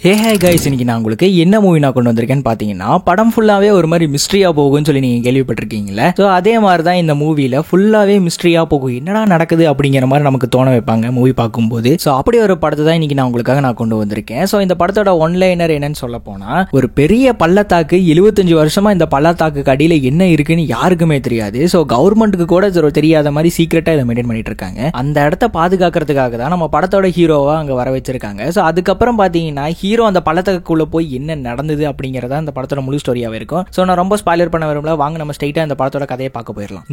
Hey guys, இன்னைக்கு நான் உங்களுக்கு என்ன மூவி நான் கொண்டு வந்திருக்கேன்னு பார்த்தீங்கன்னா, படம் ஃபுல்லாகவே ஒரு மாதிரி மிஸ்ட்ரியாக போகும்னு சொல்லி நீங்கள் கேள்விப்பட்டிருக்கீங்களே. ஸோ அதே மாதிரி தான் இந்த மூவியில் ஃபுல்லாகவே மிஸ்ட்ரியாக போகும். என்னடா நடக்குது அப்படிங்கிற மாதிரி நமக்கு தோண வைப்பாங்க மூவி பார்க்கும்போது. ஸோ அப்படி ஒரு படத்தை தான் இன்னைக்கு நான் உங்களுக்காக நான் கொண்டு வந்திருக்கேன். ஸோ இந்த படத்தோட ஒன்லைனர் என்னன்னு சொல்ல போனால், ஒரு பெரிய பள்ளத்தாக்கு, 75 வருஷமா இந்த பள்ளத்தாக்கு அடியில் என்ன இருக்குன்னு யாருக்குமே தெரியாது. ஸோ கவர்மெண்ட்டுக்கு கூட தெரியாத மாதிரி சீக்கிரட்டாக இதை மெயின்டைன் பண்ணிட்டு இருக்காங்க. அந்த இடத்த பாதுகாக்கிறதுக்காக தான் நம்ம படத்தோட ஹீரோவா அங்கே வர வச்சிருக்காங்க. ஸோ அதுக்கப்புறம் பார்த்தீங்கன்னா ஹீரோ அந்த பள்ளத்தாக்குள்ள போய் என்ன நடந்தது அப்படிங்கறத அந்த படத்தோட முழு ஸ்டோரியாவே இருக்கும். ஸோ நான் ரொம்ப ஸ்பாய்லர் பண்ண விரும்பல. வாங்க நம்ம ஸ்ட்ரைட்டா இந்த படத்தோட கதையை பார்க்க போயிடலாம்.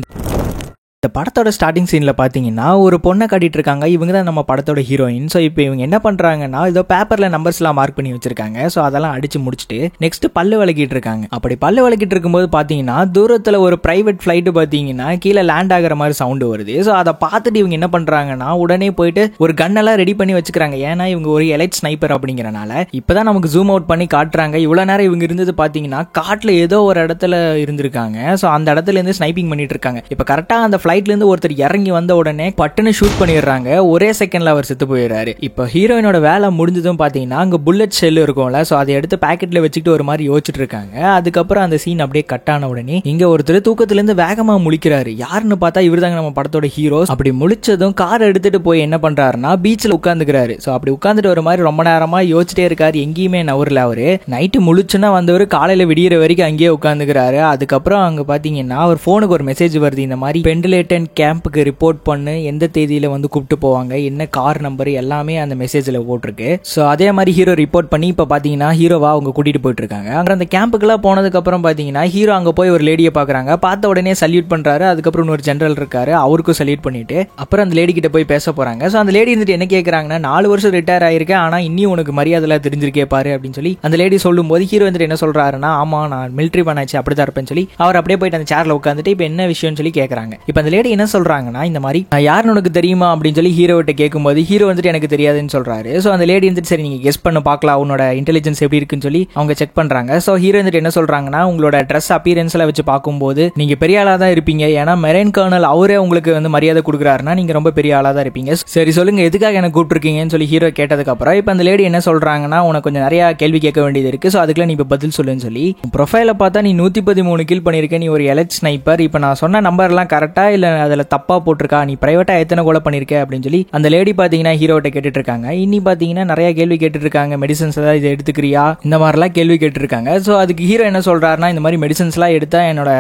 இந்த படத்தோட ஸ்டார்டிங் சீனில் பார்த்தீங்கன்னா ஒரு பொண்ணை காட்டிட்டு இருக்காங்க. இவங்க தான் நம்ம படத்தோட ஹீரோயின். ஸோ இப்போ இவங்க என்ன பண்ணுறாங்கன்னா, இதோ பேப்பரில் நம்பர்ஸ்லாம் மார்க் பண்ணி வச்சிருக்காங்க. ஸோ அதெல்லாம் அடிச்சு முடிச்சுட்டு நெக்ஸ்ட் பல்லு விளக்கிட்டு இருக்காங்க. அப்படி பல்லு விளக்கிட்டு இருக்கும்போது பார்த்தீங்கன்னா தூரத்தில் ஒரு பிரைவேட் ஃப்ளைட்டு பார்த்தீங்கன்னா கீழே லேண்ட் ஆகிற மாதிரி சவுண்டு வருது. ஸோ அதை பார்த்துட்டு இவங்க என்ன பண்ணுறாங்கன்னா, உடனே போயிட்டு ஒரு கன்னெல்லாம் ரெடி பண்ணி வச்சுக்கிறாங்க. ஏன்னா இவங்க ஒரு எலைட் ஸ்னைப்பர் அப்படிங்கிறனால. இப்போதான் நமக்கு ஜூம் அவுட் பண்ணி காட்டுறாங்க. இவ்வளோ நேரம் இவங்க இருந்தது பார்த்தீங்கன்னா காட்டில் ஏதோ ஒரு இடத்துல இருந்திருக்காங்க. ஸோ அந்த இடத்துல இருந்து ஸ்னைப்பிங் பண்ணிட்டு இருக்காங்க. இப்போ கரெக்டாக அந்த ஃப்ளைட்ல இருந்து ஒருத்தர் இறங்கி வந்த உடனே பட்டுன்னு ஷூட் பண்ணிடுறாங்க. ஒரே செகண்ட்ல அவர் செத்து போயிடுறாரு. இப்போ ஹீரோயினோட வேலை முடிஞ்சதும் பாத்தீங்கன்னா அங்க புல்லட் ஷெல் இருக்கும்ல. சோ அதை எடுத்து பாக்கெட்ல வச்சுக்கிட்டு ஒரு மாதிரி யோசிச்சுட்டு இருக்காங்க. அதுக்கப்புறம் அந்த சீன் அப்படியே கட் ஆன உடனே இங்க ஒருத்தர் தூக்கத்துல இருந்து வேகமா முழிக்கிறாரு. யாருன்னு பார்த்தா இவர்தாங்க நம்ம படத்தோட ஹீரோ. அப்படி முழிச்சதும் கார் எடுத்துட்டு போய் என்ன பண்றாருன்னா பீச்ல உட்காந்துக்கிறாரு. சோ அப்படி உட்காந்துட்டு ஒரு மாதிரி ரொம்ப நேரமா யோசிச்சிட்டே இருக்காரு. எங்கேயுமே நவரல. அவரு நைட்டு முழிச்சுன்னா வந்தவர் காலையில விடியற வரைக்கும் அங்கேயே உட்காந்துக்கிறாரு. அதுக்கப்புறம் அங்க பாத்தீங்கன்னா அவர் போனுக்கு ஒரு மெசேஜ் வருது. இந்த மாதிரி பெண்டிலேட்டன் கேம்புக்கு ரிப்போர்ட் பண்ணு, எந்த தேதியில வந்து கூப்பிட்டு போவாங்க, என்ன கார் நம்பர் எல்லாமே அந்த மெசேஜ்ல போட்டிருக்கு. ஸோ அதே மாதிரி ஹீரோ ரிப்போர்ட் பண்ணி இப்போ பார்த்தீங்கன்னா ஹீரோவா அவங்க கூட்டிட்டு போயிட்டு இருக்காங்க. அங்கே அந்த கேம்புக்குலாம் போனதுக்கு அப்புறம் பார்த்தீங்கன்னா ஹீரோ அங்கே போய் ஒரு லேடியை பார்க்குறாங்க. பார்த்த உடனே சல்யூட் பண்றாரு. அதுக்கப்புறம் ஒரு ஜெனரல் இருக்காரு, அவருக்கும் சல்யூட் பண்ணிட்டு அப்புறம் அந்த லேடி கிட்ட போய் பேச போறாங்க. ஸோ அந்த லேடி வந்துட்டு என்ன கேட்கறாங்கன்னா, 4 வருஷம் ரிட்டையர் ஆயிருக்கேன், ஆனா இன்னும் உனக்கு மரியாதை தெரிஞ்சிருக்கே பாரு அப்படின்னு சொல்லி அந்த லேடி சொல்லும் போது ஹீரோ வந்துட்டு என்ன சொல்றாருன்னா, ஆமா நான் மிலிட்டரி பண்ணாச்சு அப்படிதான் இருப்பேன்னு சொல்லி அவர் அப்படியே போயிட்டு அந்த சேர்ல உட்காந்துட்டு இப்போ என்ன விஷயம்னு சொல்லி கேட்கறாங்க. இப்போ அந்த லேடி என்ன சொல்றாங்கன்னா, இந்த மாதிரி யாருன்னு உனக்கு தெரியுமா அப்படின்னு சொல்லி ஹீரோ கிட்ட கேட்கும்போது ஹீரோ வந்துட்டு எனக்கு தெரியாதுன்னு சொல்றாரு. ஸோ அந்த லேடி வந்துட்டு சரி நீங்க கெஸ் பண்ண பார்க்கலாம், உன்னோட இன்டெலிஜென்ஸ் எப்படி இருக்குன்னு சொல்லி அவங்க செக் பண்றாங்க. ஸோ ஹீரோ வந்துட்டு என்ன சொல்றாங்கன்னா, உங்களோட ட்ரெஸ் அப்பியரன்ஸ்ல வச்சு பார்க்கும்போது நீங்க பெரிய ஆளா தான் இருப்பீங்க. ஏன்னா மெரைன் கர்னல் அவரே உங்களுக்கு வந்து மரியாதை கொடுக்குறாருன்னா நீங்க ரொம்ப பெரிய ஆளா தான் இருப்பீங்க. சரி சொல்லுங்க எதுக்காக எனக்கு கூப்பிட்டுருக்கீங்கன்னு சொல்லி ஹீரோ கேட்டதுக்கு அப்புறம் இப்போ அந்த லேடி என்ன சொல்றாங்கன்னா, உனக்கு கொஞ்சம் நிறைய கேள்வி கேட்க வேண்டியது இருக்கு. ஸோ அதுக்குள்ள நீ இப்போ பதில் சொல்லுன்னு சொல்லி ப்ரொஃபைல பார்த்தா நீ 113 கில் பண்ணிருக்க, நீ ஒரு எலைட் ஸ்னைப்பர். இப்போ நான் சொன்ன நம்பர்லாம் கரெக்டா இல்ல அதுல தப்பா போட்டிருக்கா, நீ பிரைவேட்டா எத்தனை கொலை பண்ணிருக்க அப்படின்னு சொல்லி அந்த லேடி பாத்தீங்கன்னா ஹீரோட்ட கேட்டுட்டு இருக்காங்க. இன்னி பாத்தீங்கன்னா நிறைய கேள்வி கேட்டுட்டு இருக்காங்க. மெடிசன்ஸ் ஏதாவது இதை எடுத்துக்கிறியா, இந்த மாதிரிலாம் கேள்வி கேட்டு இருக்காங்க. ஸோ அதுக்கு ஹீரோ என்ன சொல்றாருன்னா, இந்த மாதிரி மெடிசன்ஸ்லாம் எடுத்தா என்னோட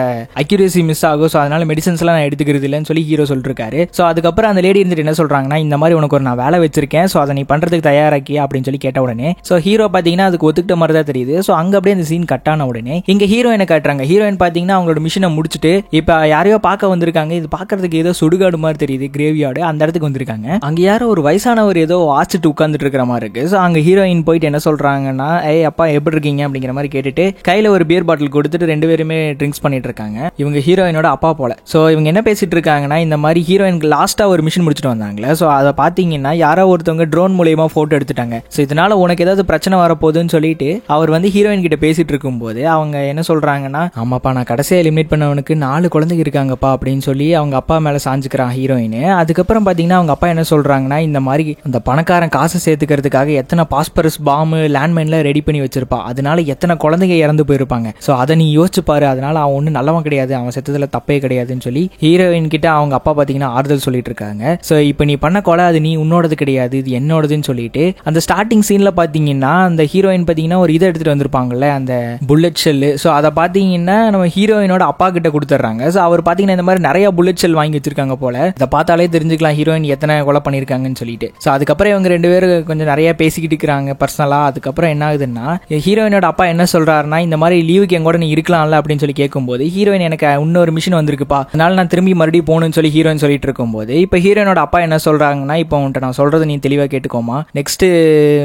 அக்யூரேசி மிஸ் ஆகும். ஸோ அதனால மெடிசன்ஸ்லாம் நான் எடுத்துக்கிறது இல்லைன்னு சொல்லி ஹீரோ சொல்லிருக்காரு. ஸோ அதுக்கப்புறம் அந்த லேடி இருந்துட்டு என்ன சொல்றாங்கன்னா, இந்த மாதிரி உனக்கு ஒரு நான் வேலை வச்சிருக்கேன், ஸோ அதை நீ பண்றதுக்கு தயாராக்கியா அப்படின்னு சொல்லி கேட்ட உடனே ஸோ ஹீரோ பாத்தீங்கன்னா அதுக்கு ஒத்துக்கிட்ட மாதிரி தான் தெரியுது. ஸோ அங்க அப்படியே அந்த சீன் கட் ஆன உடனே இங்க ஹீரோயினை காட்டுறாங்க. ஹீரோயின் பாத்தீங்கன்னா அவங்களோட மிஷனை முடிச்சுட்டு இப்ப யாரையோ பார்க்க வந்திருக்காங்க. இது பாக்குறதுக்கு ஏதோ சுடுகாடு மாதிரி தெரியுது, கிரேவியார்டு. அந்த இடத்துக்கு வந்திருக்காங்க. அங்க யாரோ ஒரு வயசானவர் ஏதோ வாசிட்டு உட்கார்ந்துட்டு இருக்கிற மாதிரி இருக்கு. ஸோ அங்க ஹீரோயின் போயிட்டு என்ன சொல்றாங்கன்னா, ஏய் அப்பா எப்படி இருக்கீங்க அப்படிங்கிற மாதிரி கேட்டுட்டு கையில ஒரு பியர் பாட்டில் கொடுத்துட்டு 2 பேருமே ட்ரிங்க்ஸ் பண்ணிட்டு இருக்காங்க. இவங்க ஹீரோயினோட அப்பா போல. ஸோ இவங்க என்ன பேசிட்டு இருக்காங்கன்னா, இந்த மாதிரி ஹீரோயினுக்கு லாஸ்டா ஒரு மிஷன் முடிச்சுட்டு வந்தாங்களே. ஸோ அதை பாத்தீங்கன்னா யாரோ ஒருத்தவங்க ட்ரோன் மூலியமா போட்டோ எடுத்துட்டாங்க. ஸோ இதனால உனக்கு ஏதாவது பிரச்சனை வரப்போகுதுன்னு சொல்லிட்டு அவர் வந்து ஹீரோயின் கிட்ட பேசிட்டு இருக்கும் போது அவங்க என்ன சொல்றாங்கன்னா, ஆமாப்பா நான் கடைசியா எலிமினேட் பண்ணவனுக்கு 4 குழந்தைங்க இருக்காங்கப்பா அப்படின்னு சொல்லி அவங்க அப்பா மேல சாஞ்சுக்கிறான் ஹீரோயின். அதுக்கப்புறம் பாத்தீங்கன்னா அவங்க அப்பா என்ன சொல்றாங்கன்னா, இந்த மாதிரி அந்த பணக்காரன் காசை சேர்த்துக்கிறதுக்காக எத்தனை பாஸ்பரஸ் பாம்பு லேண்ட்மைன்ல ரெடி பண்ணி வச்சிருப்பா, அதனால எத்தனை குழந்தைங்க இறந்து போயிருப்பாங்க. ஸோ அதை நீ யோசிச்சு பாரு, அதனால அவன் ஒன்றும் நல்லவன் கிடையாது, அவன் செத்ததுல தப்பே கிடையாதுன்னு சொல்லி ஹீரோயின் கிட்ட அவங்க அப்பா பாத்தீங்கன்னா ஆறுதல் சொல்லிட்டு இருக்காங்க. ஸோ இப்போ நீ பண்ண கொலை அது நீ உன்னோடது கிடையாது, இது என்னோடதுன்னு சொல்லிட்டு அந்த ஸ்டார்டிங் சீன்ல பாத்தீங்கன்னா அந்த ஹீரோயின் பாத்தீங்கன்னா ஒரு இதை எடுத்துட்டு வந்திருப்பாங்கல்ல, அந்த புல்லட் ஷெல். ஸோ அதை பாத்தீங்கன்னா நம்ம ஹீரோயினோட அப்பா கிட்ட கொடுத்துட்றாங்க. ஸோ அவர் பாத்தீங்கன்னா இந்த மாதிரி நிறைய புல்லட் ஷெல் வாங்கி வச்சிருக்காங்க போல. இதை பார்த்தாலே தெரிஞ்சுக்கலாம் ஹீரோயின் எத்தனை கொலை பண்ணிருக்காங்கன்னு சொல்லிட்டு. ஸோ அதுக்கப்புறம் இவங்க 2 பேரும் கொஞ்சம் நிறைய பேசிக்கிட்டு இருக்கிறாங்க பர்சனலா. அதுக்கப்புறம் என்ன ஆகுதுன்னா, ஹீரோயினோட அப்பா என்ன சொல்றாருன்னா, இந்த மாதிரி லீவுக்கு எங்கூட நீ இருக்கலாம்ல அப்படின்னு சொல்லி கேட்கும்போது ஹீரோயின் எனக்கு இன்னொரு மிஷன் வந்திருக்குப்பா, அதனால நான் திரும்பி மறுபடியும் போகணும்னு சொல்லி ஹீரோயின் சொல்லிட்டு இருக்கும்போது இப்போ ஹீரோயினோட அப்பா என்ன சொல்றாங்கன்னா, இப்போ உன்ட்ட நான் சொல்றது நீ தெளிவா கேட்டுக்கோமா, நெக்ஸ்ட்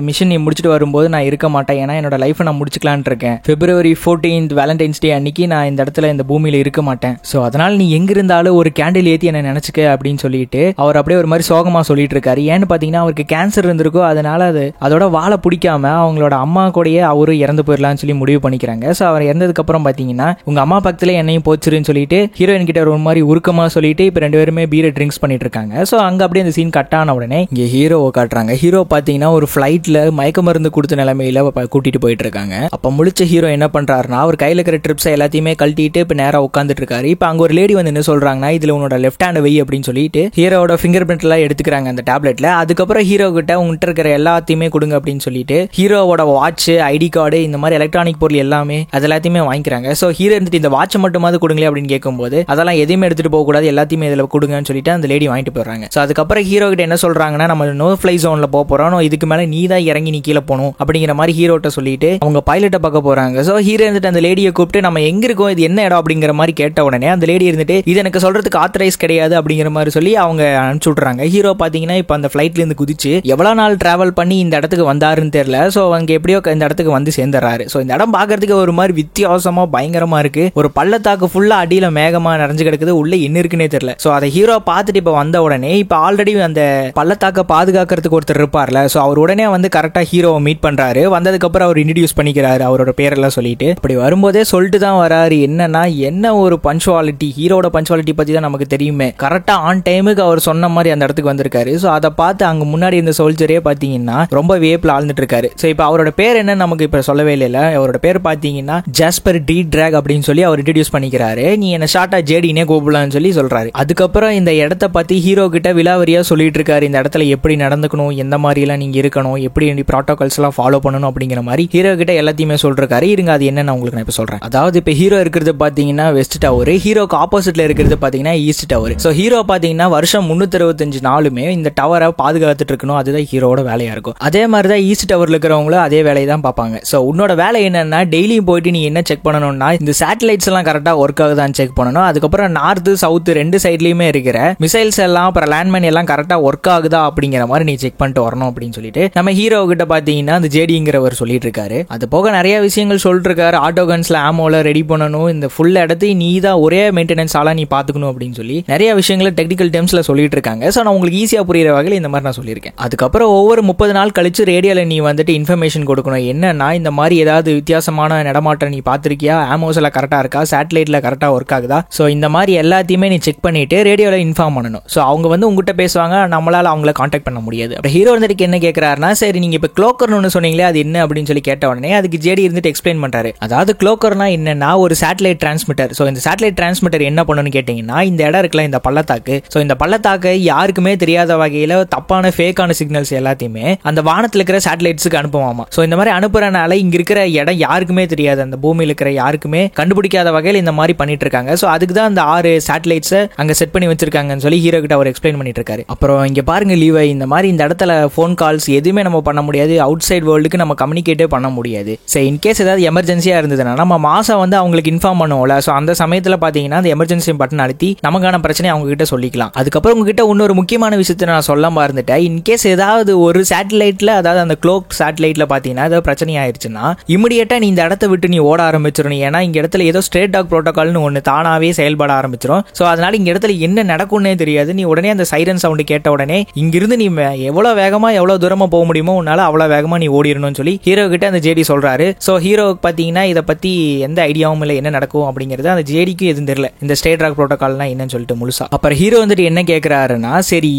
மிஷன் நீ முடிச்சுட்டு வரும்போது நான் இருக்க மாட்டேன். ஏன்னா என்னோட லைஃப் நான் முடிச்சுக்கலான் இருக்கேன். February 14th வேலண்டைன்ஸ் டே அன்னைக்கு நான் இந்த இடத்துல இந்த பூமியில இருக்க மாட்டேன். ஸோ அதனால நீ எங்க இருந்தாலும் ஒரு கேண்டில் ஏத்தி என்ன நினைச்சுக்க அப்படின்னு சொல்லிட்டு அவர் அப்படியே ஒரு மாதிரி சோகமா சொல்லிட்டு இருக்காரு. ஏன்னு பாத்தீங்கன்னா அவருக்கு கேன்சர் இருந்திருக்கோ, அதனால அதோட வாழை பிடிக்காம அவங்களோட அம்மா கூடயே அவரும் இறந்து போயிடலாம்னு சொல்லி முடிவு பண்ணிக்கிறாங்க. ஸோ அவர் இறந்ததுக்கு அப்புறம் பாத்தீங்கன்னா உங்க அம்மா பக்கத்துல என்னையும் போச்சுருன்னு சொல்லிட்டு ஹீரோயின் கிட்ட ஒரு மாதிரி உருக்கமா சொல்லிட்டு இப்ப 2 பேருமே பீரை ட்ரிங்க்ஸ் பண்ணிட்டு இருக்காங்க. ஸோ அங்க அப்படியே அந்த சீன் கட் ஆன உடனே இங்க ஹீரோவை காட்டுறாங்க. ஹீரோ பாத்தீங்கன்னா ஒரு ஃபிளைட்ல மயக்க மருந்து கொடுத்த நிலைமையில கூட்டிட்டு போயிட்டு இருக்காங்க. அப்ப முழிச்ச ஹீரோ என்ன பண்றாருன்னா அவர் கையில இருக்கிற ட்ரிப்ஸ் எல்லாத்தையுமே கழட்டிட்டு இப்ப நேரா உட்காந்துட்டு இருக்காரு. இப்ப அங்க ஒரு லேடி வந்து என்ன சொல்றாங்கன்னா இதுல உன்னோட லெஃப்ட் ஹேண்ட் வை அப்படின்னு சொல்லிட்டு ஹீரோட ஃபிங்கர் பிரிண்ட் எல்லாம் எடுத்துக்கிறாங்க அந்த டேப்லெட்ல. அதுக்கப்புறம் ஹீரோ கிட்ட உங்ககிட்ட இருக்கிற எல்லாத்தையுமே கொடுங்க அப்படின்னு சொல்லிட்டு ஹீரோவோட வாட்ச், ஐடி கார்டு, இந்த மாதிரி எலக்ட்ரானிக் பொருள் எல்லாமே அது எல்லாத்தையுமே வாங்கிக்கிறாங்க. ஸோ ஹீரோ இருந்துட்டு இந்த வாட்சை மட்டுமாவது கொடுங்களே அப்படின்னு கேட்கும்போது அதெல்லாம் எதையுமே எடுத்துட்டு போக கூடாது, எல்லாத்தையுமே இதில் கொடுங்கன்னு சொல்லிட்டு அந்த லேடி வாங்கிட்டு போயிடுறாங்க. ஸோ அதுக்கப்புறம் ஹீரோ கிட்ட என்ன சொல்றாங்கன்னா நம்ம நோ ஃபிளை ஜோன்ல போறோம், இதுக்கு மேல நீ தான் இறங்கி நீ கீழே போகணும் அப்படிங்கிற மாதிரி ஹீரோட்ட சொல்லிட்டு அவங்க பைலட்டை பார்க்க போறாங்க. ஸோ ஹீரோ இருந்துட்டு அந்த லேடியை கூப்பிட்டு நம்ம எங்க இருக்கோம், இது என்ன இடம் அப்படிங்கிற மாதிரி கேட்ட உடனே அந்த லேடி இருந்துட்டு இது எனக்கு சொல்றதுக்கு ஆத்தரைஸ் கிடையாது அப்படிங்கிற மாதிரி சொல்லி அவங்க அனுப்பிச்சு விட்டுறாங்க. ஹீரோ பாத்தீங்கன்னா இப்ப அந்த ஃபிளைட்ல இருந்து குதிச்சு எவ்வளவு நாள் டிராவல் பண்ணி இந்த இடத்துக்கு வந்தாருன்னு தெரியல. ஸோ அவங்க எப்படியோ இந்த இடத்துக்கு வந்து சேர்ந்துறாரு. ஸோ இந்த இடம் பாக்குறதுக்கு ஒரு மாதிரி வித்தியாசமா பயங்கரமா இருக்கு. ஒரு பள்ளத்தாக்கு ஃபுல்லா அடியில மேகமா நிறைஞ்சு கிடக்குது, உள்ள என்ன இருக்குன்னே தெரியல. ஸோ அதை ஹீரோ பார்த்துட்டு இப்ப வந்த உடனே இப்ப ஆல்ரெடி அந்த பள்ளத்தாக்க பாதுகாக்கிறதுக்கு ஒருத்தர் இருப்பார்ல, ஸோ அவர் உடனே வந்து கரெக்டா ஹீரோவை மீட் பண்றாரு. வந்ததுக்கு அப்புறம் அவர் இன்ட்ரோடியூஸ் பண்ணிக்கிறாரு அவரோட பேரெல்லாம் சொல்லிட்டு. அப்படி வரும்போதே சொல்லிட்டு தான் வராரு என்னன்னா என்ன ஒரு பஞ்சுவாலிட்டி, ஹீரோட பஞ்சுவாலிட்டி பத்தி தான் நமக்கு தெரியுமே. கரெக்டா ஆன் டைமுக்கு அவர் சொன்ன மாதிரி அந்த இடத்துக்கு வந்திருக்காரு. ஸோ அதை பார்த்து அங்க முன்னாடி இந்த சோல்ஜரே பாத்தீங்கன்னா ரொம்ப வேப்பில் ஆழ்ந்துட்டு இருக்காரு. ஸோ இப்போ அவரோட பேர் என்னன்னு நமக்கு இப்ப சொல்லவே இல்லை. அவரோட பேர் பாத்தீங்கன்னா ஜாஸ்பர் டி டிராக் அப்படின்னு சொல்லி அவர் இன்ட்ரோடியூஸ் பண்ணிக்கிறாரு. நீ என்ன ஷார்ட்டா ஜேடினே கூப்பிடலாம்னு சொல்லி சொல்றாரு. அதுக்கப்புறம் இந்த இடத்த பத்தி ஹீரோ கிட்ட விலாவரியா சொல்லிட்டு இருக்காரு. இந்த இடத்துல எப்படி நடந்துக்கணும், எந்த மாதிரி எல்லாம் நீங்க இருக்கணும், எப்படி ப்ரோட்டோகால்ஸ் எல்லாம் ஃபாலோ பண்ணணும் அப்படிங்கிற மாதிரி ஹீரோ கிட்ட எல்லாத்தையுமே சொல்றாரு. இருங்க அது என்னன்னு உங்களுக்கு நான் இப்ப சொல்றேன். அதாவது இப்ப ஹீரோ இருக்கிறது பாத்தீங்கன்னா வெஸ்ட் டவர், ஹீரோக்கு ஆப்போசிட்ல இருக்கிறது பாத்தீங்கன்னா ஈஸ்ட் டவர். ஸோ ஹீரோ பாத்தீங்கன்னா வருஷம் 365 நாளுமே இந்த டவரை பாதுகாத்துட்டு இருக்கணும், அதுதான் ஹீரோட வேலையா இருக்கும். அதே மாதிரிதான் ஈஸ்ட் டவர்ல இருக்கிறவங்களும் அதே வேலையை தான் பார்ப்பாங்க. ஸோ உன்னோட வேலை என்னன்னா டெய்லியும் போயிட்டு நீ என்ன செக் பண்ணணும்னா இந்த சேட்டலைட்ஸ் எல்லாம் கரெக்டா ஒர்க் ஆகுதான்னு செக் பண்ணணும். அதுக்கப்புறம் நார்த் சவுத் 2 சைட்லயுமே இருக்கிற மிசைல்ஸ் எல்லாம் அப்புறம் லேண்ட்மைன் எல்லாம் கரெக்டா ஒர்க் ஆகுதா அப்படிங்கிற மாதிரி நீ செக் பண்ணிட்டு வரணும் அப்படின்னு சொல்லிட்டு நம்ம ஹீரோ கிட்ட பாத்தீங்கன்னா அந்த ஜேடிங்கிறவர் சொல்லிட்டு இருக்காரு. அது போக நிறைய விஷயங்கள் சொல்லிட்டு இருக்காரு. ஆட்டோ கன்ஸ்ல ஆமோல ரெடி பண்ணணும், இந்த ஃபுல் இடத்தையும் நீ தான் ஒரே மெயின்டெனன்ஸ் ஆளா நீ பாத்துக்கணும் அப்படின்னு சொல்லி நிறைய விஷயங்களை டெக்னிக்கல் டெர்ம்ஸ்ல சொல்லிட்டு இருக்காங்க. ஸோ நான் உங்களுக்கு ஈஸியா புரியுற வகையில் இந்த மாதிரி நான் சொல்லியிருக்கேன். அதுக்கப்புறம் ஒவ்வொரு 30 நாள் கழிச்சு ரேடியோல நீ வந்துட்டு இன்ஃபர்மேஷன் கொடுக்கணும். என்னன்னா இந்த மாதிரி ஏதாவது வித்தியாசமான நடமாட்டம் நீ பாத்திருக்கியா, ஆமோஸ்ல கரெக்டா இருக்கா, சேட்டலைட்ல கரெக்டா ஒர்க் ஆகுதா, ஸோ இந்த மாதிரி எல்லாத்தையுமே நீ செக் பண்ணிட்டு ரேடியோல இன்ஃபார்ம் பண்ணணும். ஸோ அவங்க வந்து உங்ககிட்ட பேசுவாங்க, நம்மளால அவங்கள கான்டாக்ட் பண்ண முடியாது. ஹீரோ வந்துட்டு என்ன கேட்கிறாருன்னா சரி நீங்க இப்ப க்ளோக்கர்னு சொன்னீங்களே அது என்ன அப்படின்னு சொல்லி கேட்ட உடனே அதுக்கு ஜேடி இருந்துட்டு எக்ஸ்பிளைன் பண்றாரு. அதாவது க்ளோக்கர்னா என்னன்னா ஒரு சேட்டலைட் டிரான்ஸ்மிட்டர். ஸோ இந்த சேட்டலைட் டிரான்ஸ்மிட்டர் என்ன பண்ணணும்னு கேட்டீங்கன்னா இந்த இடம் இருக்குல்ல இந்த பள்ளத்தாக்கு, ஸோ இந்த பள்ளத்தாக்கு யாருக்குமே தெரியாத வகையில தப்பான ஃபேக்கான சிக்னல்ஸ் எல்லாத்தையுமே அந்த வானத்தில் இருக்கிற சேட்டலைட்ஸுக்கு அனுப்புவாமா. ஸோ இந்த மாதிரி அனுப்புறனால இங்க இருக்கிற இடம் யாருக்குமே தெரியாது, அந்த பூமியில் இருக்கிற யாருக்குமே கண்டுபிடிக்காத வகையில் இந்த மாதிரி பண்ணிட்டு இருக்காங்க. ஸோ அதுக்கு தான் அந்த 6 சேட்டலைட்ஸ் அங்க செட் பண்ணி வச்சிருக்காங்கன்னு சொல்லி ஹீரோ கிட்ட அவர் எக்ஸ்பிளைன் பண்ணிட்டு இருக்காரு. அப்புறம் இங்க பாருங்க லீவை, இந்த மாதிரி இந்த இடத்துல போன் கால்ஸ் எதுவுமே நம்ம பண்ண முடியாது, அவுட் சைட் வேர்ல்டுக்கு நம்ம கம்யூனிகேட்டே பண்ண முடியாது. சரி இன்கேஸ் ஏதாவது எமர்ஜென்சியா இருந்ததுன்னா நம்ம மாசம் வந்து அவங்களுக்கு இன்ஃபார்ம் பண்ணுவோம்ல, ஸோ அந்த சமயத்தில் பாத்தீங்கன்னா அந்த எமர்ஜென்சி பட்டன் அழுத்தி நமக்கான பிரச்சனை அவங்க கிட்ட சொல்லிக்கலாம். அதுக்கப்புறம் உங்ககிட்ட இன்னொரு முக்கியமான விஷயத்தை நான் சொல்லாம இருந்துட்டேன். இன்கேஸ் ஏதாவது ஒரு சேட்டலைட்ல, அதாவது அந்த க்ளோக் சேட்டலைட்ல பாத்தீங்கன்னா ஏதாவது பிரச்சனை ஆயிடுச்சுன்னா இமிடியேட்டா நீ இந்த இடத்த விட்டு நீ ஓட ஆரம்பிச்சிடணும். ஏன்னா இங்க இடத்துல ஏதோ ஸ்ட்ரேட் டாக் புரோட்டோகால்னு ஒன்னு தானாவே செயல்பட ஆரம்பிச்சிடும். ஸோ அதனால இங்க இடத்துல என்ன நடக்கும்னே தெரியாது. நீ உடனே அந்த சைரன் சவுண்ட் கேட்ட உடனே இங்கிருந்து நீ எவ்வளவு வேகமா எவ்வளவு தூரமா போக முடியுமோ உன்னால அவ்வளவு வேகமா நீ ஓடிடணும்னு சொல்லி ஹீரோ கிட்ட அந்த ஜேடி சொல்றாரு. ஸோ ஹீரோ பாத்தீங்கன்னா இதை பத்தி எந்த ஐடியாவும் இல்லை, என்ன நடக்கும் அப்படிங்கிறது அந்த ஜேடிக்கு எதுவும் தெரியல, இந்த ஸ்ட்ரேட் டாக் புரோட்டோகால்னா என்னன்னு சொல்லிட்டு முழுசா. அப்புறம் ஹீரோ வந்துட்டு என்ன கேட்கிறாருன்னா சரி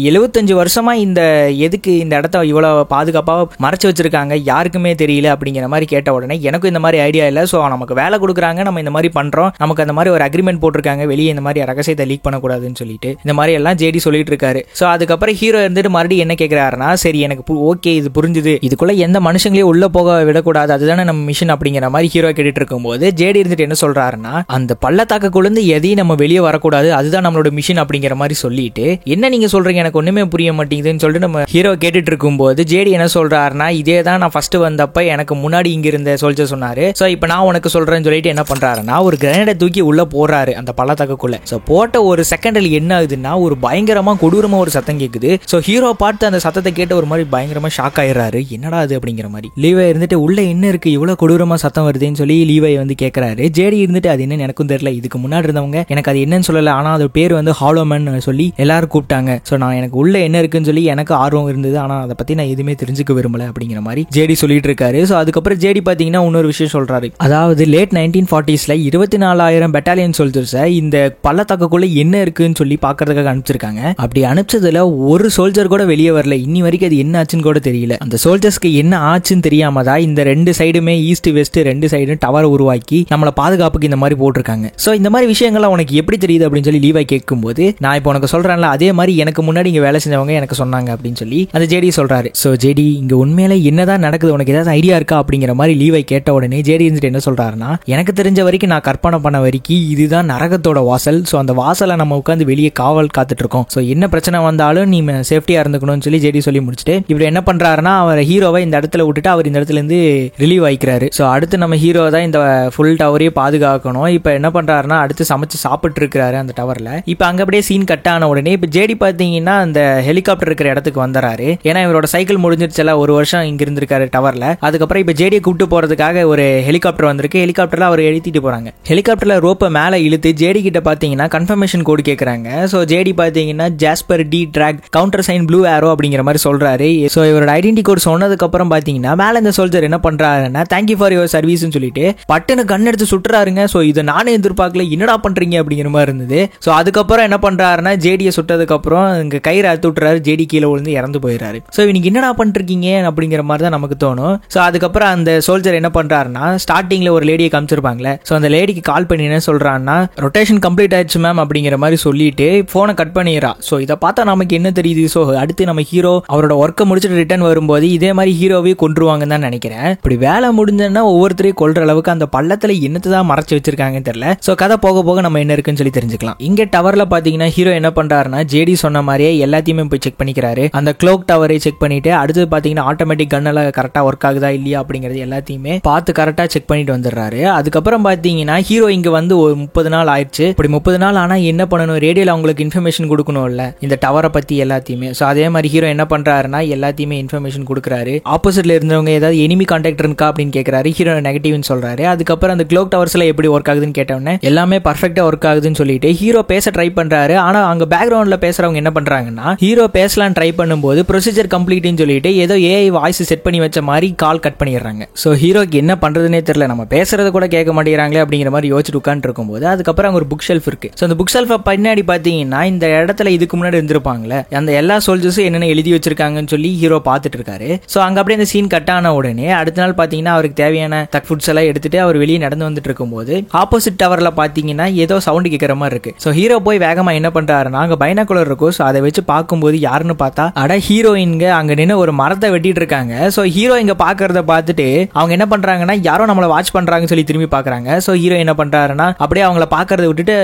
75 வருஷமா இந்த எதுக்கு இந்த இடத்த இவ்வளவு பாதுகாப்பா மறைச்சு வச்சிருக்காங்க, யாருக்குமே தெரியல அப்படிங்கிற மாதிரி கேட்ட உடனே எனக்கும் இந்த மாதிரி ஐடியா இல்லை. ஸோ நமக்கு வேலை கொடுக்குறாங்க, நம்ம இந்த மாதிரி பண்றோம், நமக்கு அந்த மாதிரி ஒரு அக்ரிமெண்ட் போட்டிருக்காங்க, வெளியே இந்த மாதிரி ரகசியத்தை லீக் பண்ணக்கூடாதுன்னு சொல்லிட்டு இந்த மாதிரி எல்லாம் ஜேடி சொல்லிட்டு இருக்காரு. ஸோ அதுக்கப்புறம் ஹீரோ இருந்துட்டு மறுபடியும் என்ன கேட்கிறாருன்னா சரி எனக்கு ஓகே இது புரிஞ்சுது, இதுக்குள்ள எந்த மனுஷங்களையும் உள்ள போக விடக்கூடாது, அதுதானே நம்ம மிஷன் அப்படிங்கிற மாதிரி ஹீரோ கேட்டுட்டு இருக்கும்போது ஜேடி இருந்துட்டு என்ன சொல்றாருன்னா அந்த பள்ளத்தாக்குள்ள எதையும் நம்ம வெளியே வரக்கூடாது, அதுதான் நம்மளோட மிஷன் அப்படிங்கிற மாதிரி சொல்லிட்டு என்ன நீங்க சொல்றீங்க எனக்கு ஒண்ணுமே புரிய மாட்டேங்குதுன்னு சொல்லிட்டு நம்ம ஹீரோ கேட்டுட்டு இருக்கும்போது ஜேடி என்ன சொல்றாருன்னா இதே தான் நான் ஃபர்ஸ்ட் வந்தப்ப எனக்கு முன்னாடி இங்க இருந்த சோல்ஜர் சொன்னாரு, சோ இப்போ நான் உனக்கு சொல்றேன்னு சொல்லிட்டு என்ன பண்றாருன்னா ஒரு கிரனேடை தூக்கி உள்ள போறாரு அந்த பள்ளத்தாக்குள்ள. சோ போட்ட ஒரு செகண்ட்ல என்ன ஆகுதுன்னா ஒரு பயங்கரமா கொடூரமா ஒரு சத்தம் கேக்குது. சோ ஹீரோ பார்த்து அந்த சத்தத்தை கேட்ட ஒரு மாதிரி பயங்கரமா ஷாக் ஆயிடுறாரு, என்னடா அது அப்படிங்கிற மாதிரி. லீவை இருந்துட்டு உள்ள என்ன இருக்கு இவ்வளவு கொடூரமா சத்தம் வருதுன்னு சொல்லி லீவை வந்து கேட்கறாரு. ஜேடி இருந்துட்டு அது என்னன்னு எனக்கும் தெரியல, இதுக்கு முன்னாடி இருந்தவங்க எனக்கு அது என்னன்னு சொல்லல ஆனால் அது பேர் வந்து ஹாலோமேன் சொல்லி எல்லாரும் கூப்பிட்டாங்க. ஸோ நான் எனக்கு உள்ள என்ன இருக்குன்னு சொல்லி எனக்கு ஆர்வம் இருந்தது, ஆனால் அதை பற்றி நான் எதுவுமே தெரிஞ்சுக்க விரும்பல அப்படிங்கிற மாதிரி ஜேடி சொல்லிட்டு இருக்காரு. ஸோ அதுக்கப்புறம் ஜேடி பார்த்தீங்கன்னா இன்னொரு விஷயம் சொல்றாரு. அதாவது லேட் 1940s 24,000 பெட்டாலியன் சோல்ஜர்ஸை இந்த பள்ளத்தாக்குள்ள என்ன இருக்குன்னு சொல்லி பார்க்கறதுக்காக அனுப்பிச்சிருக்காங்க. அப்படி அனுப்பிச்சதுல ஒரு சோல்ஜர் கூட வெளியே வரல. இன்னி வரைக்கும் அது என்ன ஆச்சுன்னு கூட தெரியல. அந்த சோல்ஜர்ஸ்க்கு என்ன ஆச்சுன்னு தெரியாம தான் இந்த ரெண்டு சைடுமே ஈஸ்ட் வெஸ்ட் ரெண்டு சைடும் டவர் உருவாக்கி நம்மளை பாதுகாப்புக்கு இந்த மாதிரி போட்டிருக்காங்க. ஸோ இந்த மாதிரி விஷயங்கள்லாம் உனக்கு எப்படி தெரியுது அப்படின்னு சொல்லி லீவாய் கேட்கும்போது, நான் இப்போ உனக்கு சொல்றேன்ல அதே மாதிரி எனக்கு முன்னாடி இங்க வேலை செஞ்சவங்க எனக்கு சொன்னாங்க அப்படின்னு சொல்லி அந்த ஜேடி சொல்றாரு. ஸோ ஜேடி இங்க உண்மையில என்னதான் நடக்குது, உனக்கு ஏதாவது ஐடியா இருக்கா அப்படிங்கிற மாதிரி லீவாய் கேட்ட உடனே ஜேடி இருந்துட்டு என்ன சொல்றாருன்னா, எனக்கு தெரிஞ்ச வரைக்கும் நான் கற்பனை பண்ண வரைக்கும் இதுதான் நரகத்தோட வாசல். ஸோ அந்த வாசலை நம்ம உட்காந்து வெளியே காவல் காத்துட்டு இருக்கோம். ஸோ என்ன பிரச்சனை வந்தாலும் நீ சேஃப்டியா இருந்துக்கணும்னு சொல்லி ஜேடி சொல்லி முடிச்சுட்டு இப்படி என்ன பண்றாருன்னா, அவர் ஹீரோவை இந்த இடத்துல விட்டுட்டு அவர் இந்த இடத்துல இருந்து ரிலீவ் ஆயிக்கிறாரு. ஸோ அடுத்து நம்ம ஹீரோ தான் இந்த ஃபுல் டவரையே பாதுகாக்கணும். இப்போ என்ன பண்றாருன்னா, அடுத்து சமைச்சு சாப்பிட்டு இருக்கிறாரு அந்த டவர்ல. இப்போ அங்க அப்படியே சீன் கட் ஆன உடனே இப்போ ஜேடி பாத்தீங்கன்னா அந்த ஹெலிகாப்டர் இருக்கிற இடத்துக்கு வந்துறாரு. ஏன்னா இவரோட சைக்கிள் முடிஞ்சிருச்சுல, ஒரு வருஷம் இங்க இருந்திருக்காரு டவர்ல. அதுக்கப்புறம் இப்போ ஜேடியை கூப்பிட்டு போறதுக்காக ஒரு ஹெலிகாப்டர் வந்திருக்கு. ஹெலிகாப்டர்ல அவர் எழுத்திட்டு போறாங்க. ஹெலிகாப்டர்ல ரோப்பை மேல இழுத்து ஜேடி கிட்ட பாத்தீங்கன்னா கன்ஃபர்மேஷன் கோடு கேட்கறாங்க. ஸோ ஜேடி பாத்தீங்கன்னா Jasper D track counter sign blue arrow அப்படிங்கிற மாதிரி சொல்றாரு. ஸோ இவரோட ஐடென்டி கோட் சொன்னதுக்கு அப்புறம் பாத்தீங்கன்னா மேல இந்த சோல்ஜர் என்ன பண்றாருன்னா, தேங்க்யூ ஃபார் யுவர் சர்வீஸ் சொல்லிட்டு பட்டுன்னு கண் எடுத்து சுட்டுறாருங்க. ஸோ இதை நானே எதிர்பார்க்கல, என்னடா பண்றீங்க அப்படிங்கிற மாதிரி இருந்தது. ஸோ அதுக்கப்புறம் என்ன பண்றாருன்னா, ஜேடியை சுட்டதுக்கு அப்புறம் இங்க கயிறு அறுத்து விட்டுறாரு. ஜேடி கீழே விழுந்து இறந்து போயிடுறாரு. ஸோ இன்னைக்கு என்னடா பண்ணிருக்கீங்க அப்படிங்கிற மாதிரி தான் நமக்கு தோணும். ஸோ அதுக்கப்புறம் அந்த சோல்ஜர் என்ன பண்றாருன்னா, ஸ்டார்டிங்ல ஒரு லேடியை காமிச்சிருப்பாங்களே, ஸோ அந்த லேடிக்கு கால் பண்ணி என்ன சொல்றான்னா, ரொட்டேஷன் கம்ப்ளீட் ஆயிடுச்சு மேம் அப்படிங்கிற மாதிரி சொல்லிட்டு போனை கட் பண்ணிடுறா. ஸோ இதை பார்த்தா நமக்கு என்ன தெரியுது, ஸோ அடுத்து நம்ம ஹீரோ அவரோட ஒர்க்கை முடிச்சுட்டு ரிட்டர்ன் வரும்போது இதே மாதிரி ஹீரோவே கொன்றுவாங்கன்னு தான் நினைக்கிறேன். இப்படி வேலை முடிஞ்சதுன்னா ஒவ்வொருத்தரையும் கொல்ற அளவுக்கு அந்த பள்ளத்துல என்னத்தை தான் மறைச்சு வச்சிருக்காங்கன்னு தெரியல. ஸோ கதை போக போக நம்ம என்ன இருக்குன்னு சொல்லி தெரிஞ்சுக்கலாம். இங்க டவர்ல பாத்தீங்கன்னா ஹீரோ என்ன பண்றாருன்னா, ஜேடி சொன்ன மாதிரியே எல்லாத்தையுமே போய் செக் பண்ணிக்கிறாரு. அந்த க்ளோக் டவரை செக் பண்ணிட்டு அடுத்து பாத்தீங்கன்னா ஆட்டோமேட்டிக் கன்னெல்லாம் கரெக்டா ஒர்க் ஆகுதா இல்லையா அப்படிங்கிறது எல்லாத்தையுமே பார்த்து கரெக்டா செக் பண்ணிட்டு வந்துடுறாரு. அதுக்கப்புறம் பாத்தீங்கன்னா ஹீரோ இங்க வந்து 30 நாள் ஆயிடுச்சு. இப்படி 30 நாள் ஆனா என்ன பண்ணணும், ரேடியோல அவங்களுக்கு இன்ஃபர்மேஷன் கொடுக்கணும்ல இந்த டவரை பத்தி எல்லாத்தையுமே. ஸோ அதே மாதிரி ஹீரோ என்ன பண்றாருன்னா எல்லாத்தையுமே இன்ஃபர்மேஷன் கொடுக்குறாரு. ஆப்போசிட்ல இருந்தவங்க ஏதாவது எனிமி கான்டாக்ட் இருக்கா அப்படின்னு கேட்கறாரு. ஹீரோ நெகட்டிவ்னு சொல்றாரு. அதுக்கப்புறம் அந்த க்ளோக் டவர்ஸ்ல எப்படி ஒர்க் ஆகுதுன்னு கேட்டவொடனே எல்லாமே பர்ஃபெக்டா ஒர்க் ஆகுதுன்னு சொல்லிட்டு ஹீரோ பேச ட்ரை பண்றாரு. ஆனா அங்க பேக்ரவுண்ட்ல பேசுறவங்க என்ன பண்றாங்கன்னா, ஹீரோ பேசலாம் ட்ரை பண்ணும்போது ப்ரொசீஜர் கம்ப்ளீட்னு சொல்லிட்டு ஏதோ ஏஐ வாய்ஸ் செட் பண்ணி வச்ச மாதிரி கால் கட் பண்ணிடுறாங்க. ஸோ ஹீரோக்கு என்ன பண்றதுனே தெரியல, நம்ம பேசுறது கூட கேட்க மாட்டேங்கிறாங்களே அப்படிங்கிற மாதிரி யோசிச்சுட்டு உட்காந்து இருக்கும்போது அதுக்கப்புறம் அங்க ஒரு புக் ஷெல்ஃப் இருக்கு. ஸோ அந்த புக் ஷெல்ஃபை பின்னாடி பாத்தீங்கன்னா இந்த இடத்துல இதுக்கு முன்னாடி இருந்திருப்பாங்களே அந்த எல்லா சோல்ஜர்ஸும் என்னென்ன எழுதி வச்சிருக்காங்கன்னு சொல்லி ஹீரோ பார்த்துட்டு இருக்காரு. ஸோ அங்க அப்படியே அந்த சீன் கட் ஆன உடனே அடுத்த நாள் பாத்தீங்கன்னா அவருக்கு தேவையான ஃபுட்ஸ் எல்லாம் எடுத்துட்டு அவர் வெளியே நடந்து வந்துட்டு இருக்கும்போது ஆப்போசிட் டவர்ல பாத்தீங்கன்னா ஏதோ சவுண்ட் கேட்கற மாதிரி இருக்கு. ஸோ ஹீரோ போய் வேகமா என்ன பண்றாருன்னா, அங்க பைனாகுலர் இருக்கும். ஸோ அதை வச்சு பார்க்கும்போது யாருன்னு பார்த்தா அட ஹீரோயின்ங்க அங்க நின்று ஒரு மரத்தை வெட்டிட்டு இருக்காங்க. ஸோ ஹீரோ இங்க பாக்குறத பார்த்துட்டு அவங்க என்ன பண்றாங்கன்னா, யாரோ நம்மளை வாட்ச் பண்றாங்கன்னு சொல்லி திரும்பி பாக்குறாங்க. ஸோ ஹீரோ என்ன பண்றாருன்னா அப்படியே அவங்கள பாக்குறத விட்டுட்டு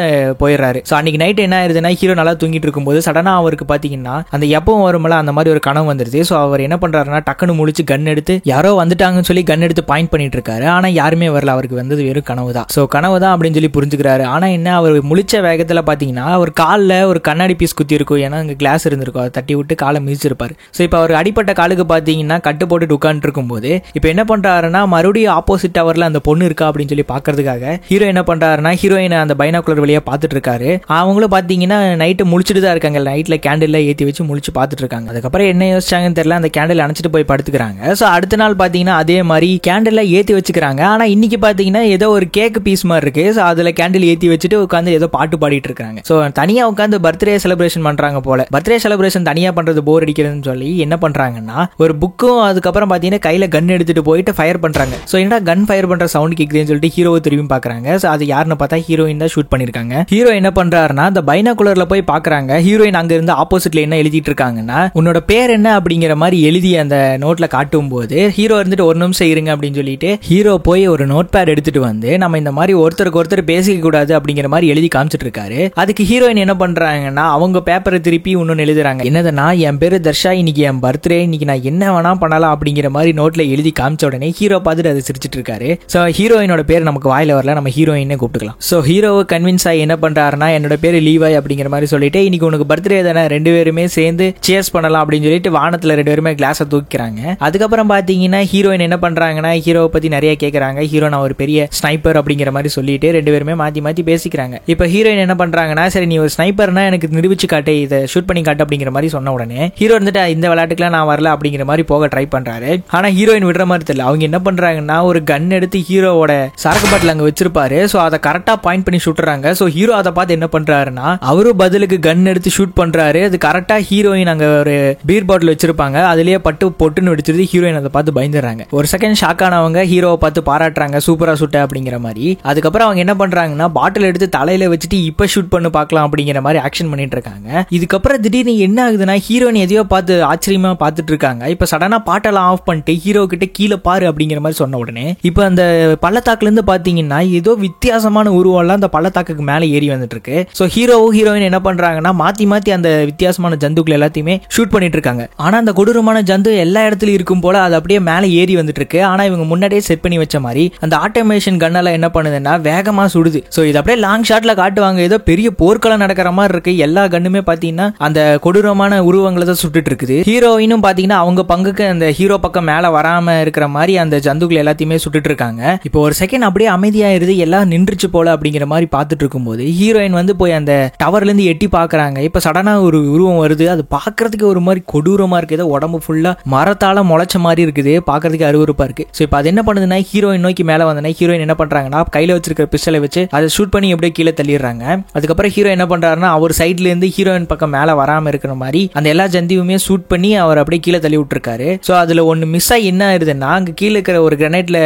போயிடுறாரு. ஸோ அன்னைக்கு நைட் என்ன ஆயிருதுன்னா, ஹீரோ நல்லா தூங்கிட்டு இருக்கும்போது சடனா அவருக்கு பாத்தீங்கன்னா அந்த எப்பவும் வரும்ல அந்த மாதிரி ஒரு கனவு வந்துருது. ஸோ அவர் என்ன பண்றாருன்னா டக்குன்னு முழிச்சு கன் எடுத்து யாரோ வந்துட்டாங்கன்னு சொல்லி கன் எடுத்து பாயிண்ட் பண்ணிட்டு இருக்காரு. ஆனா யாருமே வரல, அவருக்கு வந்தது வெறும் கனவு தான். ஸோ கனவு தான் அப்படின்னு சொல்லி புரிஞ்சுக்கிறாரு. ஆனா என்ன, அவர் முழிச்ச வேகத்துல பாத்தீங்கன்னா அவர் காலில் ஒரு கண்ணாடி பீஸ் குத்தி இருக்கும். ஏன்னா அங்க கிளாஸ் இருந்திருக்கும், அதை தட்டி விட்டு காலை மிதிச்சிருப்பாரு. ஸோ இப்போ அவர் அடிப்பட்ட காலுக்கு பாத்தீங்கன்னா கட்டு போட்டு உட்காந்து இருக்கும்போது இப்போ என்ன பண்றாருன்னா, மறுபடியும் ஆப்போசிட் டவர்ல அந்த பொண்ணு இருக்கா அப்படின்னு சொல்லி பாக்குறதுக்காக ஹீரோ என்ன பண்றாருன்னா, ஹீரோயினை அந்த பைனாகுலர் வழியா பாத்துட்டு இருக்காரு. அவங்களும் பாத்தீங்கன்னா நைட்டு முழிச்சுட்டு தான் இருக்காங்க. நைட்ல கேண்டில் ஏத்தி வச்சு முழிச்சு பாத்துட்டு இருக்காங்க. அதுக்கப்புறம் என்ன யோசிச்சாங்கன்னு தெரியல, அந்த கேண்டில் அணைச்சிட்டு போய் படுத்துக்கிறாங்க. ஸோ அடுத்த நாள் பாத்தீங்கன்னா அதே மாதிரி கேண்டில் ஏத்தி வச்சுக்கிறாங்க. ஆனா இன்னைக்கு பாத்தீங்கன்னா ஏதோ ஒரு கேக் பீஸ் மாதிரி இருக்கு. ஸோ அதுல கேண்டில் ஏத்தி வச்சுட்டு உட்காந்து ஏதோ பாட்டு பாடிட்டு இருக்காங்க. ஸோ தனியா உட்காந்து பர்த்டே செலிப்ரேஷன் பண்றாங்க போல. பர்த்டே செலிப்ரேஷன் தனியா பண்றது போர் அடிக்கிறதுன்னு சொல்லி என்ன பண்றாங்கன்னா, ஒரு புக்கும் அதுக்கப்புறம் பாத்தீங்கன்னா கையில கன் எடுத்துட்டு போயிட்டு ஃபயர் பண்றாங்க. ஸோ என்னடா கன் ஃபயர் பண்ற சவுண்ட் கேக்குதுன்னு சொல்லிட்டு ஹீரோவை திரும்பி பாக்குறாங்க. ஸோ அது யாருன்னு பார்த்தா ஹீரோயின் தான் ஷூட் பண்ணிருக்காங்க. ஹீரோ என்ன பண்றாருன்னா, அந்த பைனாகுலர்ல போய் பாக்குறாங்க. ஹீரோயின் அங்க இருந்து ஆப்போசிட்ல என்ன எழுதிட்டு இருக்காங்கன்னா, உன்னோட பேர் என்ன அப்படிங்கிற மாதிரி எழுதி அந்த நோட்ல காட்டும் போது ஹீரோ இருந்துட்டு ஒரு நிமிஷம் இருங்க அப்படின்னு சொல்லிட்டு ஹீரோ போய் ஒரு நோட் பேட் எடுத்துட்டு வந்து நம்ம இந்த மாதிரி ஒருத்தருக்கு ஒருத்தர் பேசிக்க கூடாது அப்படிங்கிற மாதிரி எழுதி காமிச்சிட்டு இருக்காரு. அதுக்கு ஹீரோயின் என்ன பண்றாங்கன்னா, அவங்க பேப்பரை திருப்பி இன்னொன்னு எழுதுறாங்க. என்னதுன்னா, என் பேரு தர்ஷா, இன்னைக்கு என் பர்த்டே, இன்னைக்கு நான் என்ன வேணா பண்ணலாம் அப்படிங்கிற மாதிரி நோட்ல எழுதி காமிச்ச உடனே ஹீரோ பார்த்துட்டு அதை சிரிச்சிட்டு இருக்காரு. ஸோ ஹீரோயினோட பேர் நமக்கு வாயில வரல, நம்ம ஹீரோயினே கூப்பிட்டுக்கலாம். ஸோ ஹீரோவை கன்வின்ஸ் ஆகி என்ன பண்றாருன்னா, என்னோட பேரு லீவாய் அப்படிங்கிற மாதிரி சொல்லிட்டு இன்னைக்கு உனக்கு பர்த்டே தானே, ரெண்டு பேருமே சேர்ந்து சேர்ஸ் பண்ணலாம் அப்படின்னு சொல்லிட்டு வானத்துல ரெண்டு பேருமே கிளாஸை தூக்கிறாங்க. அதுக்கப்புறம் பாத்தீங்கன்னா ஹீரோயின் என்ன பண்றாங்கன்னா, ஹீரோவை பத்தி நிறைய கேட்கறாங்க. ஹீரோ நான் ஒரு பெரிய ஸ்னைப்பர் அப்படிங்கிற மாதிரி சொல்லிட்டு ரெண்டு பேருமே மாத்தி மாத்தி பேசிக்கிறாங்க. இப்ப ஹீரோயின் ஹீரோயின் என்ன பண்றாங்கன்னா, சரி நீ ஒரு ஸ்னைப்பர்னா எனக்கு நிரூபிச்சு காட்டு, இதை ஷூட் பண்ணி காட்டு அப்படிங்கிற மாதிரி சொன்ன உடனே ஹீரோ வந்துட்டு இந்த விளையாட்டுக்குலாம் நான் வரல அப்படிங்கிற மாதிரி போக ட்ரை பண்றாரு. ஆனா ஹீரோயின் விடுற மாதிரி தெரியல. அவங்க என்ன பண்றாங்கன்னா, ஒரு கன் எடுத்து ஹீரோவோட சரக்கு பாட்டில் அங்க வச்சிருப்பாரு. சோ அதை கரெக்டா பாயிண்ட் பண்ணி சுட்டுறாங்க. சோ ஹீரோ அதை பார்த்து என்ன பண்றாருன்னா, அவரும் பதிலுக்கு கன் எடுத்து ஷூட் பண்றாரு. அது கரெக்டா ஹீரோயின் அங்க ஒரு பீர் பாட்டில் வச்சிருப்பாங்க, அதுலயே பட்டு பொட்டுன்னு வெடிச்சிருது. ஹீரோயின் அதை பார்த்து பயந்துறாங்க. ஒரு செகண்ட் ஷாக் ஆனவங்க ஹீரோவை பார்த்து பாராட்டுறாங்க, சூப்பரா சுட்ட அப்படிங்கிற மாதிரி. அதுக்கப்புறம் அவங்க என்ன பண்றாங்கன்னா, பாட்டில் எடுத்து தலையில வச்சுட்டு இப்ப ஷூட் பண்ணு பார்க்கலாம் அப்படிங்கிற மாதிரி ஆக்ஷன் பண்ணிட்டு இருக்காங்க. இதுக்கப்புறம் திடீர்னு என்ன ஆகுதுன்னா, ஹீரோயின் எதையோ பார்த்து ஆச்சரியமா பார்த்துட்டு இருக்காங்க. இப்ப சடனா பாட்டெல்லாம் ஆஃப் பண்ணிட்டு ஹீரோ கிட்ட கீழே பாரு அப்படிங்கிற மாதிரி சொன்ன உடனே இப்ப அந்த பள்ளத்தாக்குல இருந்து பாத்தீங்கன்னா ஏதோ வித்தியாசமான உருவம்லாம் அந்த பள்ளத்தாக்குக்கு மேல ஏறி வந்துட்டு இருக்கு. சோ ஹீரோவும் ஹீரோயின் என்ன பண்றாங்கன்னா, மாத்தி மாத்தி அந்த வித்தியாசமான ஜந்துக்கள் எல்லாத்தையுமே ஷூட் பண்ணிட்டு இருக்காங்க. ஆனா அந்த கொடூரமான ஜந்து எல்லா இடத்துலயும் இருக்கும் போல அது அப்படியே மேல ஏறி வந்துட்டு இருக்கு. ஆனா இவங்க முன்னாடியே செட் பண்ணி வச்ச மாதிரி அந்த ஆட்டோமேஷன் கன்னெல்லாம் என்ன பண்ணுதுன்னா வேகமா சுடுது. சோ இது அப்படியே லாங் ஷாட்ல காட்டுவாங்க, ஏதோ பெரிய போர்க்களம் நடக்கிற மாதிரி இருக்கு. எல்லா கண்ணுமே பாத்தீங்கன்னா அந்த கொடூரமான உருவங்களை தான் சுட்டுட்டு இருக்குது. ஹீரோயினும் பாத்தீங்கன்னா அவங்க பங்குக்கு அந்த ஹீரோ பக்கம் மேல வராம இருக்கிற மாதிரி அந்த ஜந்துக்கள் எல்லாத்தையுமே சுட்டுட்டு இருக்காங்க. இப்போ ஒரு செகண்ட் அப்படியே அமைதியாயிருது, எல்லாம் நின்றுச்சு போல அப்படிங்கிற மாதிரி பார்த்துட்டு இருக்கும்போது ஹீரோயின் வந்து போய் அந்த டவர்ல இருந்து எட்டி பாக்குறாங்க. இப்ப சடனா ஒரு உருவம் வருது. அது பாக்குறதுக்கு ஒரு மாதிரி கொடூரமா இருக்கு. ஏதோ உடம்பு ஃபுல்லா மரத்தால முளைச்ச மாதிரி இருக்குது, பாக்குறதுக்கு அருவருப்பா இருக்கு. சோ இப்போ அது என்ன பண்ணுதுன்னா, ஹீரோயின் நோக்கி மேல வந்தனா ஹீரோயின் என்ன பண்றாங்கன்னா, கையில வச்சிருக்கிற பிஸ்டலை வச்சு அதை ஷூட் பண்ணி எப்படியே கீழே தள்ளிடுறாங்க. அதுக்கப்புறம் ஹீரோ என்ன பண்றாருன்னா, அவர் சைட்ல இருந்து ஹீரோயின் பக்கம் மேல வராம இருக்கிற மாதிரி அந்த எல்லா ஜந்தியுமே ஷூட் பண்ணி அவர் அப்படியே கீழே தள்ளி விட்டுருக்காரு. சோ அதுல ஒன்னு மிஸ் ஆகி என்ன ஆயிருதுன்னா, அங்க கீழே இருக்கிற ஒரு கிரனைட்ல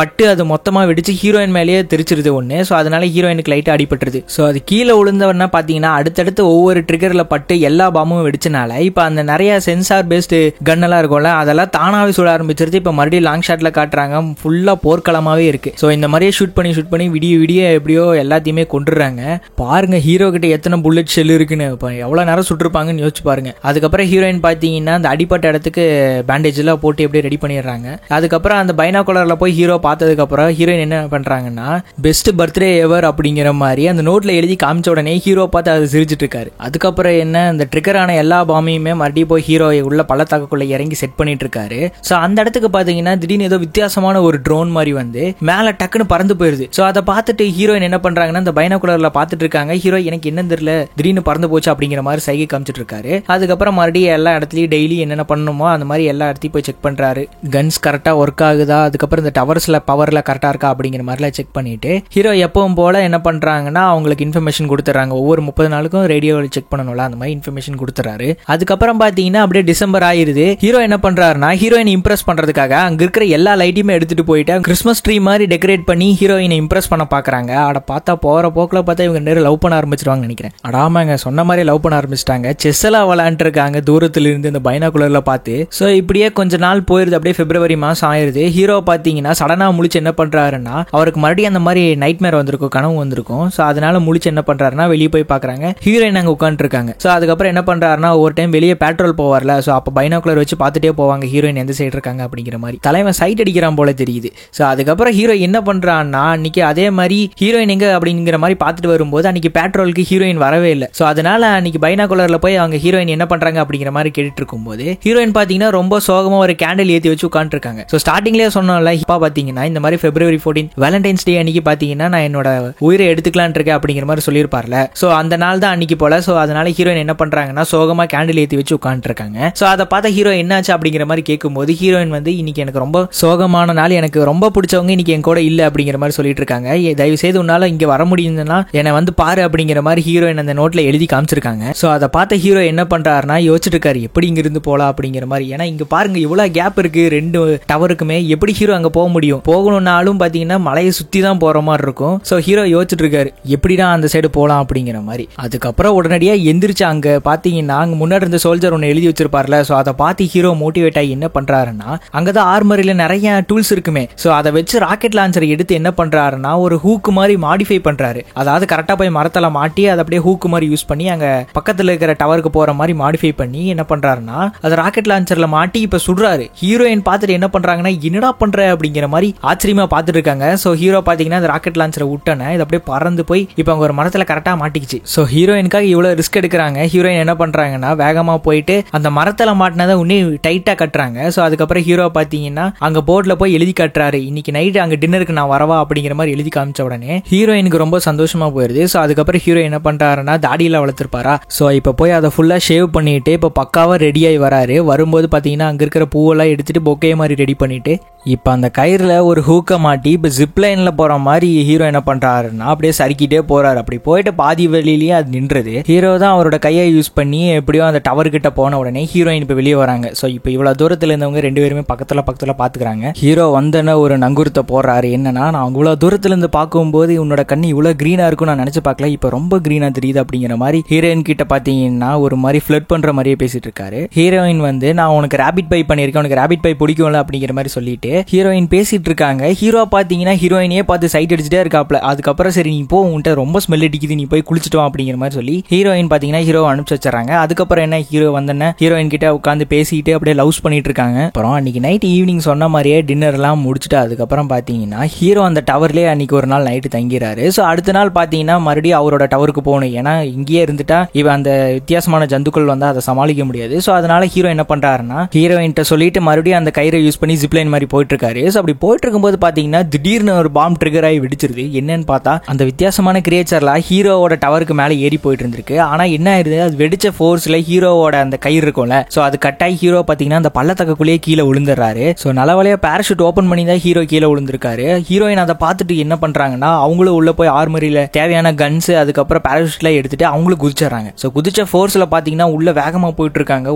பட்டு அது மொத்தமா வெடிச்சு ஹீரோயின் மேலேயே தெரிச்சிருது ஒண்ணு. சோ அதனால ஹீரோயினுக்கு லைட்டா அடிபட்டுருது. சோ அது கீழே விழுந்தவன்னா பாத்தீங்கன்னா அடுத்தடுத்து ஒவ்வொரு ட்ரிகர்ல பட்டு எல்லா பாமும் வெடிச்சனால இப்ப அந்த நிறைய சென்சார் பேஸ்டு கன் எல்லாம் இருக்கும்ல, அதெல்லாம் தானாவே சுட ஆரம்பிச்சிருது. இப்ப மறுபடியும் லாங் ஷாட்ல காட்டுறாங்க, ஃபுல்லா போர்க்களமாவே இருக்கு. சோ இந்த மாதிரியே ஷூட் பண்ணி விடிய விடிய எப்படியோ எல்லாத்தையுமே கொண்டுறாங்க. பாருங்க ஹீரோ கிட்ட எத்தனை புல்லட் ஷெல் இருக்குன்னு, எவ்வளவு நேரம் சுட்டுருப்பாங்கன்னு யோசிச்சு பாருங்க. அதுக்கப்புறம் ஹீரோயின் பாத்தீங்கன்னா அந்த அடிப்பட்ட இடத்துக்கு பேண்டேஜ் எல்லாம் போட்டு எப்படியே ரெடி பண்ணிடுறாங்க. அதுக்கப்புறம் அந்த பைனாகுலர்ல போய் ஹீரோ பார்த்ததுக்கு அப்புறம் ஹீரோயின் என்ன பண்றாங்கன்னா, பெஸ்ட் பர்த்டே எவர் அப்படிங்கிற மாதிரி அந்த நோட்ல எழுதி காமிச்ச உடனே ஹீரோ பார்த்து அதை சிரிச்சிட்டு இருக்காரு. அதுக்கப்புறம் என்ன, அந்த ட்ரிகரான எல்லா பாமையுமே மறுபடியும் போய் ஹீரோ உள்ள பள்ளத்தாக்குள்ள இறங்கி செட் பண்ணிட்டு இருக்காரு. சோ அந்த இடத்துக்கு பாத்தீங்கன்னா திடீர்னு ஏதோ வித்தியாசமான ஒரு ட்ரோன் மாதிரி வந்து மேல டக்குன்னு பறந்து போயிருது. சோ அதை பார்த்துட்டு ஹீரோயின் என்ன பண்றாங்கன்னா, அந்த பைனாகுலர்ல பாத்துட்டு இருக்காங்க. ஹீரோ எனக்கு என்ன தெரியல திடீர்னு பறந்து போச்சு அப்படிங்கிற மாதிரி சைகை காமிச்சிட்டு இருக்காரு. அதுக்கப்புறம் மறுபடியும் எல்லா இடத்துலயும் டெய்லி என்னென்ன பண்ணணுமோ அந்த மாதிரி எல்லா இடத்தையும் போய் செக் பண்றாரு. கன்ஸ் கரெக்டா ஒர்க் ஆகுதா, அதுக்கப்புறம் இந்த டவர்ஸ்ல பவர்ல கரெக்டா இருக்கா அப்படிங்கிற மாதிரிலாம் செக் பண்ணிட்டு ஹீரோ எப்பவும் போல என்ன பண்றாங்கன்னா, அவங்களுக்கு இன்ஃபர்மேஷன் கொடுத்துறாங்க. ஒவ்வொரு 30 நாளுக்கும் ரேடியோவில் செக் பண்ணணும்ல, அந்த மாதிரி இன்ஃபர்மேஷன் கொடுத்துறாரு. அதுக்கப்புறம் பாத்தீங்கன்னா அப்படியே டிசம்பர் ஆயிருது. ஹீரோ என்ன பண்றாருன்னா, ஹீரோயினை இம்ப்ரெஸ் பண்றதுக்காக அங்க இருக்கிற எல்லா லைட்டையுமே எடுத்துட்டு போயிட்டு கிறிஸ்மஸ் ட்ரீ மாதிரி டெக்கரேட் பண்ணி ஹீரோயினை இம்ப்ரெஸ் பண்ண பாக்குறாங்க. அட பார்த்தா போற போக்குல பார்த்தா இவங்க நேரம் லவ் பண்ண ஆரம்பிச்சிருவாங்க நினைக்கிறேன். அடாமாங்க சொன்ன மாதிரி லவ் பண்ண ஆரம்பிச்சிட்டாங்க. செஸ் எல்லாம் விளையாண்டு இருக்காங்க தூரத்துல இருந்து இந்த பைனாகுலர்ல பார்த்து. சோ இப்படியே கொஞ்ச நாள் போயிருது. அப்படியே பிப்ரவரி மாசம் ஆயிருது. ஹீரோ பாத்தீங்கன்னா சடனா முழிச்சு என்ன பண்றாருன்னா, அவருக்கு மறுபடியும் அந்த மாதிரி நைட் மேர் வந்திருக்கும், கனவு வந்திருக்கும். சோ அதனால முழிச்சு என்ன பண்றாருன்னா, வெளியே போய் பாக்குறாங்க ஹீரோயின் அங்க உட்காந்து இருக்காங்க. சோ அதுக்கப்புறம் என்ன பண்றாருன்னா, ஒரு டைம் வெளியே பெட்ரோல் போவார்ல, சோ அப்ப பைனாகுலர் வச்சு பார்த்துட்டே போவாங்க ஹீரோயின் எந்த சைடு இருக்காங்க அப்படிங்கிற மாதிரி. தலைவன் சைட் அடிக்கிறான் போல தெரியுது. சோ அதுக்கப்புறம் ஹீரோ என்ன பண்றான்னா, அன்னைக்கு அதே மாதிரி ஹீரோயின் எங்க அப்படிங்கிற மாதிரி பார்த்துட்டு வரும்போது அன்னைக்கு பெட்ரோலுக்கு ஹீரோயின் வரவே இல்லை. சோ அதனால அன்னைக்கு பைனாகுலர்ல போய் அவங்க ஹீரோயின் என்ன பண்றாங்க அப்படிங்கிற மாதிரி கேட்டுட்டு இருக்கும்போது ஹீரோயின் பாத்தீங்கன்னா ரொம்ப சோகமா ஒரு கேண்டில் ஏத்தி வச்சு உட்காந்து இருக்காங்க. சோ ஸ்டார்டிங்லேயே சொன்னோம்ல, இப்ப பாத்தீங்கன்னா இந்த மாதிரி பிப்ரவரி 14 வேலண்டைன்ஸ் டே அன்னைக்கு பாத்தீங்கன்னா நான் என்னோட உயிரை எடுத்துக்கலான் இருக்கேன் அப்படிங்கிற மாதிரி சொல்லியிருப்பார்ல. சோ அந்த நாள் தான் அன்னைக்கு போல. சோ அதனால ஹீரோயின் என்ன பண்றாங்கன்னா, சோகமா கேண்டில் ஏத்தி வச்சு உட்காந்து இருக்காங்க. சோ அதை பார்த்த ஹீரோ என்னாச்சு அப்படிங்கிற மாதிரி கேட்கும்போது ஹீரோயின் வந்து, இன்னைக்கு எனக்கு ரொம்ப சோகமான நாள், எனக்கு ரொம்ப பிடிச்சவங்க இன்னைக்கு என் கூட இல்ல அப்படிங்கிற மாதிரி சொல்லிட்டு இருக்காங்க. தயவு செய்து உன்னால இங்க வர முடியுதுன்னா என்னை வந்து பாரு அப்படிங்கிற மாதிரி ஹீரோயின் அந்த நோட்ல எழுதி காமிச்சிருக்காங்க. சோ அதை பார்த்த ஹீரோ என்ன பண்றாருன்னா, யோசிச்சுட்டு இருக்காரு எப்படி இங்க இருந்து போலாம் அப்படிங்கிற மாதிரி. ஏன்னா இங்க பாருங்க இவ்வளவு கேப் இருக்கு ரெண்டு டவருக்குமே, எப்படி ஹீரோ அங்க போக முடியும்? போகணும்னாலும் பாத்தீங்கன்னா மலையை சுத்தி தான் போற மாதிரி இருக்கும். சோ ஹீரோ யோசிச்சுட்டு இருக்காரு எப்படிடா அந்த சைடு போலாம் அப்படிங்கிற மாதிரி. அதுக்கப்புறம் உடனடியா எந்திரிச்சு அங்க பாத்தீங்கன்னா அங்க முன்னாடி இருந்த சோல்ஜர் ஒன்னு எழுதி வச்சிருப்பார்ல. சோ அதை பார்த்து ஹீரோ மோட்டிவேட் ஆகி என்ன பண்றாருன்னா, அங்கதான் ஆர்மரியில நிறைய டூல்ஸ் இருக்குமே, சோ அதை வச்சு ராக்கெட் லான்ச்சர் எடுத்து என்ன பண்றாருன்னா ஒரு ஹூக் மாதிரி மாடிஃபை பண்றாரு. அதாவது கரெக்டா போய் மரத்துல மாட்டி அதை அப்படியே ஹூக் மாதிரி யூஸ் பண்ணி அங்க பக்கத்துல இருக்கிற டவருக்கு போற மாதிரி மாடிஃபை பண்ணி என்ன பண்றாருன்னா அது ராக்கெட் லான்ச்சர்ல மாட்டி இப்ப சுடுறாரு. ஹீரோயின் பார்த்துட்டு என்ன பண்றாங்கன்னா, என்னடா பண்ற அப்படிங்கிற மாதிரி ஆச்சரியமா பார்த்துட்டு இருக்காங்க. சோ ஹீரோ பாத்தீங்கன்னா அந்த ராக்கெட் லான்ச்சரை விட்டன இது அப்படியே பறந்து போய் இப்ப அவங்க ஒரு மரத்துல கரெக்டா மாட்டிக்கிச்சு. சோ ஹீரோயினுக்காக இவ்வளவு ரிஸ்க் எடுக்கிறாங்க. ஹீரோயின் என்ன பண்றாங்கன்னா வேகமா போயிட்டு அந்த மரத்துல மாட்டினதை இன்னும் டைட்டா கட்டுறாங்க. சோ அதுக்கப்புறம் ஹீரோ பாத்தீங்கன்னா அங்க போர்ட்ல போய் எழுதி கட்டுறாரு, இன்னைக்கு நைட் அங்க டின்னருக்கு நான் வரவா அப்படிங்கிற மாதிரி எழுதி காமிச்ச உடனே ஹீரோயினுக்கு ரொம்ப சந்தோஷமா போயிருது. போகுது. ஸோ அதுக்கப்புறம் ஹீரோ என்ன பண்றாருன்னா தாடியில வளர்த்துருப்பாரா, ஸோ இப்போ போய் அதை ஃபுல்லாக ஷேவ் பண்ணிட்டு இப்போ பக்காவாக ரெடியாகி வராரு. வரும்போது பார்த்தீங்கன்னா அங்கே இருக்கிற பூவெல்லாம் எடுத்துட்டு பொக்கே மாதிரி ரெடி பண்ணிட்டு இப்போ அந்த கயிறில் ஒரு ஹூக்கை மாட்டி இப்போ ஜிப் லைனில் போகிற மாதிரி ஹீரோ என்ன பண்ணுறாருன்னா அப்படியே சறுக்கிட்டே போகிறாரு. அப்படி போயிட்டு பாதி வழியிலேயே அது நின்றுது. ஹீரோ தான் அவரோட கையை யூஸ் பண்ணி எப்படியோ அந்த டவர் கிட்ட போன உடனே ஹீரோயின் இப்போ வெளியே வராங்க. ஸோ இப்போ இவ்வளோ தூரத்தில் இருந்தவங்க 2 பேருமே பக்கத்தில் பார்த்துக்கிறாங்க. ஹீரோ வந்தன ஒரு நங்குரத்தை போடுறாரு. என்னன்னா, நான் இவ்வளோ தூரத்துலேருந்து பார்க்கும்போது உன்னோட கண்ணு இவ்வளோ க்ரீனாக இருக்கும் நான் நினச்சி பார்க்கல, இப்போ ரொம்ப க்ரீனாக தெரியுது அப்படிங்கிற மாதிரி ஹீரோயின் கிட்ட பார்த்தீங்கன்னா ஒரு மாதிரி ஃப்ளட் பண்ணுற மாதிரியே பேசிட்டு இருக்காரு. ஹீரோயின் வந்து நான் உனக்கு ரேபிட் பை பண்ணியிருக்கேன், உனக்கு ரேபிட் பை பிடிக்கும்ல அப்படிங்கிற மாதிரி சொல்லிட்டு ஹீரோயின் பேசிட்டு இருக்காங்க. ஹீரோ பார்த்தீங்கன்னா ஹீரோயினே பார்த்து சைட் அடிச்சுட்டே இருக்காப்ல. அதுக்கப்புறம் சரி நீ போ, உன்கிட்ட ரொம்ப ஸ்மெல் அடிக்குது, நீ போய் குளிச்சுட்டு வா அப்படிங்கிற மாதிரி சொல்லி ஹீரோயின் பார்த்தீங்கன்னா ஹீரோ அனுப்பிச்சு வச்சுறாங்க. அதுக்கப்புறம் என்ன, ஹீரோ வந்தோன்னே ஹீரோயின் கிட்ட உட்காந்து பேசிட்டு அப்படியே லவ்ஸ் பண்ணிட்டு இருக்காங்க. அப்புறம் அன்னைக்கு நைட் ஈவினிங் சொன்ன மாதிரியே டின்னர் எல்லாம் முடிச்சுட்டு அதுக்கப்புறம் பார்த்தீங்கன்னா ஹீரோ அந்த டவர்லேயே அன்னைக்கு ஒரு நாள் நைட்டு தங்கிறாரு. ஸோ அடுத்த நாள் பார்த்தீங்கன்னா மறுபடியும் அவரோட டவருக்கு போகணும். ஏன்னா இங்கேயே இருந்துட்டா இவன் அந்த வித்தியாசமான ஜந்துக்கள் வந்து அதை சமாளிக்க முடியாது. ஸோ அதனால ஹீரோ என்ன பண்றாருன்னா ஹீரோயின்ட்ட சொல்லிட்டு மறுபடியும் அந்த கயிறை யூஸ் பண்ணி ஜிப்லைன் மாதிரி போயிட்டு இருக்காரு. ஸோ அப்படி போயிட்டு இருக்கும்போது பார்த்தீங்கன்னா திடீர்னு ஒரு பாம் ட்ரிகர் ஆகி வெடிச்சிருது. என்னன்னு பார்த்தா அந்த வித்தியாசமான கிரியேச்சர்லாம் ஹீரோவோட டவருக்கு மேலே ஏறி போயிட்டு இருந்திருக்கு. ஆனால் என்ன ஆயிருது, அது வெடிச்ச ஃபோர்ஸ்ல ஹீரோவோட அந்த கயிறு இருக்கும்ல, ஸோ அது கட்டாயி ஹீரோ பார்த்தீங்கன்னா அந்த பள்ளத்தக்குள்ளேயே கீழே விழுந்துடுறாரு. ஸோ நல்லவழியா பேராஷூட் ஓப்பன் பண்ணி தான் ஹீரோ கீழே விழுந்திருக்காரு. ஹீரோயின் அதை பார்த்துட்டு என்ன பண்றாங்கன்னா அவங்களும் உள்ள போய் ஆர்மரியில தேவையான கன்ஸ் அதுக்கப்புறம் பேராஷூட்ல எடுத்துட்டு அவங்களும் குதிச்சிடறாங்க. ஸோ குதிச்ச ஃபோர்ஸ்ல பார்த்தீங்கன்னா உள்ள வேகமாக போயிட்டு இருக்காங்க.